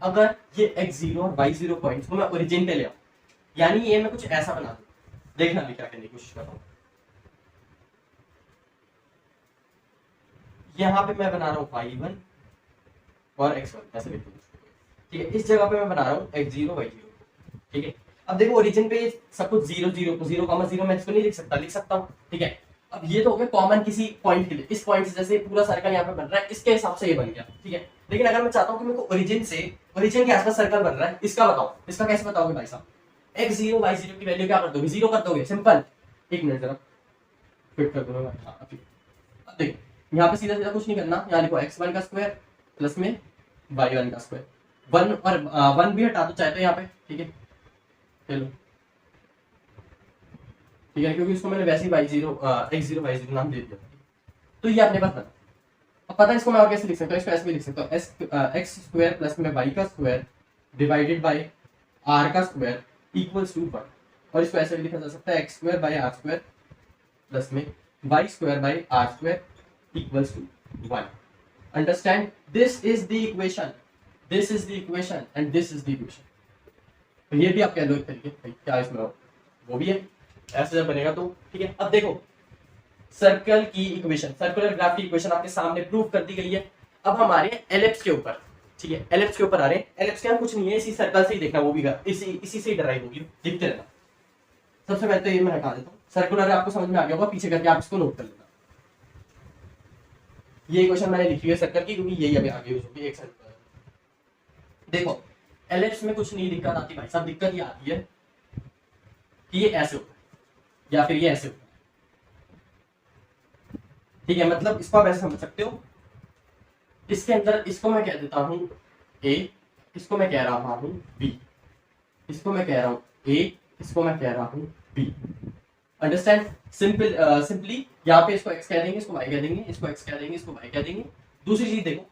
अगर ये x0 और y0 पॉइंट्स को मैं ओरिजिन पे ले आऊं, यानी ये मैं कुछ ऐसा बना दूं, देखना भी क्या करने की कोशिश कर रहा हूं। यहाँ पे मैं बना रहा हूँ y1 और x1 ऐसे लिख दूं, ठीक है। इस जगह पे मैं बना रहा हूँ x0 y0, ठीक है। अब देखो ओरिजिन पे सब कुछ 0 0 0,0 मैं इसको नहीं लिख सकता, लिख सकता हूँ, ठीक है। अब ये तो हो गया कॉमन किसी पॉइंट के लिए, इस पॉइंट से जैसे पूरा सर्कल यहाँ पे बन रहा है इसके हिसाब से ये बन गया, ठीक है। लेकिन अगर मैं चाहता हूँ कि मेरे को ओरिजिन के आसपास सर्कल बन रहा है, इसका बताओ, इसका कैसे बताओगे भाई साहब? x0 y0 की वैल्यू क्या कर दोगे? 0 कर दोगे, सिंपल। एक मिनट जरा फिट कर दूंगा। हाँ अब देखो यहाँ पे सीधा सीधा कुछ नहीं करना, यहाँ लिखो x1 का स्क्वायर प्लस में y1 का स्क्वायर, 1 और 1 भी हटा दो चाहे तो यहाँ पे, ठीक है। चलो ठीक है, क्योंकि उसको मैंने वैसे ही y0 x0 y0 नाम दे दिया, तो ये अपने पास बना। अब पता है इसको मैं और कैसे लिख सकता हूँ? इसको ऐसे भी लिख सकता हूँ, x स्क्वायर प्लस में y का स्क्वायर डिवाइडेड बाय r का स्क्वायर इक्वल्स टू 1, और इसको ऐसे भी लिखा जा सकता है x square by r square plus में y square by r square equals to 1। Understand? This is the equation, this is the equation and this is the equation. तो ये भी आप कह लो एक तरीके, क्या इसमें वो भी है, ऐसे जब बनेगा तो ठीक है। अब देखो सर्कल की इक्वेशन, सर्कुलर ग्राफ की इक्वेशन आपके सामने प्रूव कर दी गई है। अब हमारे एलिप्स के ऊपर, ठीक है, एलिप्स के ऊपर आ रहे हैं। एलिप्स क्या कुछ नहीं है, इसी सर्कल से ही देखना, वो भी इसी से ही डराइव होगी, दिखते रहना। सबसे पहले तो ये मैं हटा देता हूँ, सर्कुलर आपको समझ में आ गया होगा, पीछे करके आप इसको नोट कर लेना। ये इक्वेशन मैंने लिखी है सर्कल की, क्योंकि यही अभी आगे यूज होगी एक सर्कल। देखो एलिप्स में कुछ नहीं दिक्कत आती भाई साहब, दिक्कत ये आती है कि ये ऐसे होता है या फिर ये ऐसे होता है, ठीक है। मतलब इसको आप ऐसे समझ सकते हो, इसके अंदर इसको मैं कह देता हूं A, इसको मैं कह रहा हूं B, इसको मैं कह रहा हूं A, इसको मैं कह रहा हूं B। अंडरस्टैंड? सिंपली यहाँ पे इसको x कह देंगे, इसको y कह देंगे, इसको x कह देंगे, इसको y कह देंगे। दूसरी चीज देखो,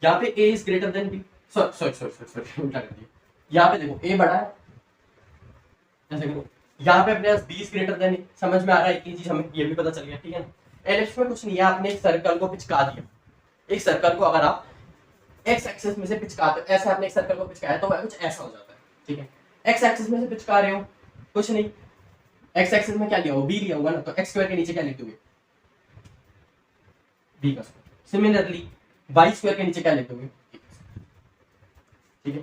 यहाँ पे A is greater then B, sorry उल्टा कर दिया। यहाँ पे देखो A बड़ा है, ऐसे करो। यहाँ पे अपने पास B is greater then A, समझ में आ रहा है? इतनी चीज हमें ये भी पता चल गया, ठीक है ना। एलिप्स में कुछ नहीं है, आपने एक सर्कल को पिचका दिया। एक सर्कल को अगर आप x एक्सिस में से पिचकाते हो, ऐसे आपने एक सर्कल को पिचकाया तो वह कुछ ऐसा हो जाता है, ठीक है। x एक्सिस में से पिचका रहे हो, कुछ नहीं, x एक्सिस में क्या लिया हो? b लिया होगा ना, तो x स्क्वायर के नीचे क्या लिख दोगे? b का स्क्वायर। सिमिलरली y स्क्वायर के नीचे क्या लिख दोगे? ठीक है,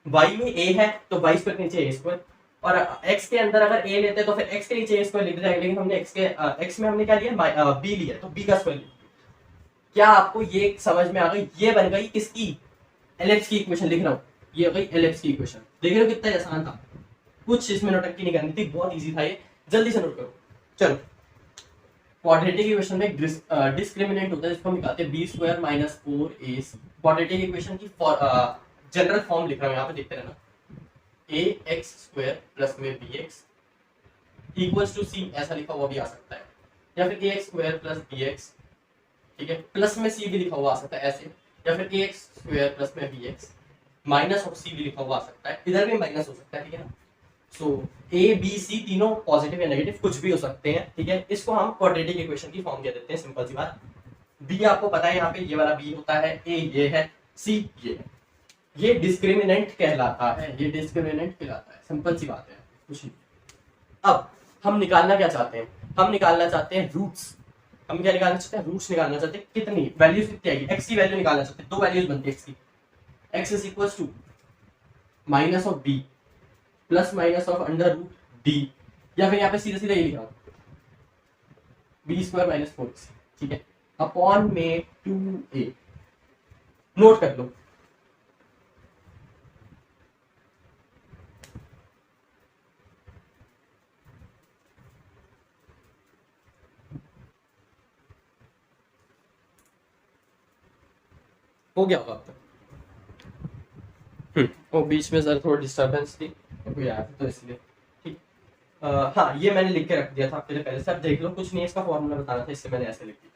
y में a है तो y स्क्वायर के नीचे a स्क्वायर, और x के अंदर अगर a लेते हैं तो फिर x के नीचे a स्क्वायर लिख जाएगा, लेकिन हमने x में हमने क्या लिया? b लिया, तो b का स्क्वायर लिया। क्या आपको ये समझ में आ गई? ये बन गई किसकी? एलिप्स की इक्वेशन लिख रहा हूं, ये हो गई एलिप्स की इक्वेशन। देख रहे हो कितना आसान था, कुछ इसमें नोटंकी नहीं करनी थी, बहुत इजी था ये, जल्दी से नोट करो। चलो क्वाड्रेटिक इक्वेशन में डिस्क्रिमिनेंट होता है, जिसको हम निकालते हैं b square minus 4ac। Quadratic equation की जनरल फॉर्म लिख रहा हूं, यहाँ पे देखते रहना, ax स्क्वायर प्लस में bx इक्वल्स टू c, ऐसा लिखा हुआ भी आ सकता है, या फिर ax स्क्वायर प्लस bx, ठीक है, प्लस में c भी लिखा हुआ आ सकता है ऐसे, या फिर ax स्क्वायर प्लस में bx माइनस ऑफ c भी लिखा हुआ आ सकता है, इधर भी माइनस हो सकता है, ठीक है ना। सो a b c तीनों पॉजिटिव या नेगेटिव कुछ भी हो सकते हैं, ठीक है। इसको हम क्वाड्रेटिक इक्वेशन की फॉर्म कह देते हैं, सिंपल सी बात। b आपको पता है, यहाँ पे ये वाला b होता है, a ये है, c ये है, ये डिस्क्रिमिनेंट कहलाता है, ये डिस्क्रिमिनेंट कहलाता है, सिंपल सी बात है, कुछ नहीं। अब हम निकालना क्या चाहते हैं? हम निकालना चाहते हैं रूट्स। हम क्या निकालना चाहते हैं? रूट्स निकालना चाहते हैं। कितनी वैल्यूज कितनी आएगी? x की वैल्यू निकालना चाहते हैं, दो वैल्यूज बनती है x की। x is equals to minus of b plus minus of under root d, या फिर यहाँ पे सीधा सीधा ये लिखा b स्क्वायर माइनस 4c, ठीक है, अपॉन में 2a। नोट कर लो, हो गया होगा अब तक। और बीच में जरा थोड़ा डिस्टर्बेंस थी, कोई आया था तो इसलिए, ठीक। हाँ ये मैंने लिख के रख दिया था आपके लिए पहले से, अब देख लो, कुछ नहीं, इसका फॉर्मूला बताना था, इससे मैंने ऐसे लिख दिया।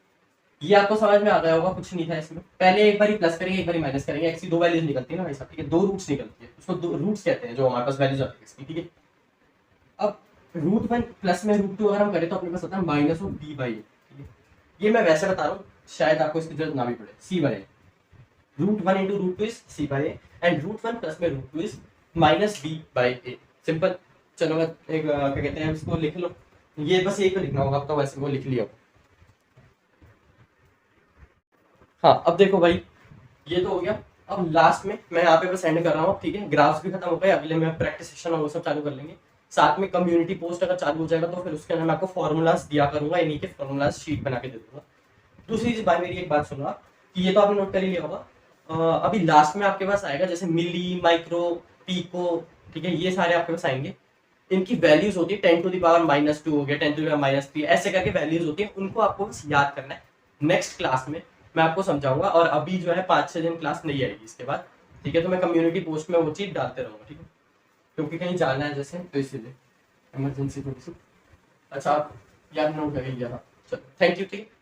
ये आपको समझ में आ गया होगा, कुछ नहीं था इसमें। पहले एक बार ही प्लस करेंगे, एक बार ही माइनस करेंगे, x की दो वैल्यूज निकलती है ना भाई साहब, ठीक है, दो रूट्स निकलती है, उसको दो रूट्स कहते हैं, जो हमारे पास वैल्यूज आती है इसकी, ठीक है। अब रूट 1 प्लस में रूट 2 अगर हम करें तो अपने पास होता है माइनस ऑफ b बाई, ठीक है। ये मैं वैसे बता रहा हूँ, शायद आपको इसकी जरूरत ना भी पड़े, c बने, root 1 into root 2 is c by a and root 1 plus में root 2 is minus b by a. Simple. चलो मैं एक क्या कहते हैं इसको लिख लो, ये बस यही पे लिखना होगा, अब तो वैसे वो लिख लिया। हाँ अब देखो भाई, ये तो हो गया। अब लास्ट में मैं यहाँ पे बस एंड कर रहा हूँ, ठीक है। ग्राफ्स भी खत्म हो गए, अगले में प्रैक्टिस सेशन और वो सब चालू कर लेंगे। साथ में कम्युनिटी पोस्ट अगर चालू हो जाएगा तो फिर उसके अंदर मैं आपको फॉर्मूलाज दिया करूंगा, इन्हीं के फॉर्मूलाज शीट बना के दे दूंगा। दूसरी चीज भाई मेरी एक बात सुनना, कि ये तो आपने नोट कर ही लिया होगा, अभी लास्ट में आपके पास आएगा जैसे मिली, माइक्रो, पीको, ठीक है, ये सारे आपके पास आएंगे। इनकी वैल्यूज होती है 10⁻⁻2 हो गया, 10⁻⁻3, ऐसे करके वैल्यूज होती है, उनको आपको बस याद करना है। नेक्स्ट क्लास में मैं आपको समझाऊंगा, और अभी जो है 5-6 दिन क्लास नहीं आएगी इसके बाद, ठीक है। तो मैं कम्युनिटी पोस्ट में वो चीज डालते रहूंगा, ठीक है, क्योंकि कहीं जाना है जैसे, तो इसीलिए इमरजेंसी थोड़ी सी। अच्छा आप याद नोट कर लिया था। चलो थैंक यू, ठीक है।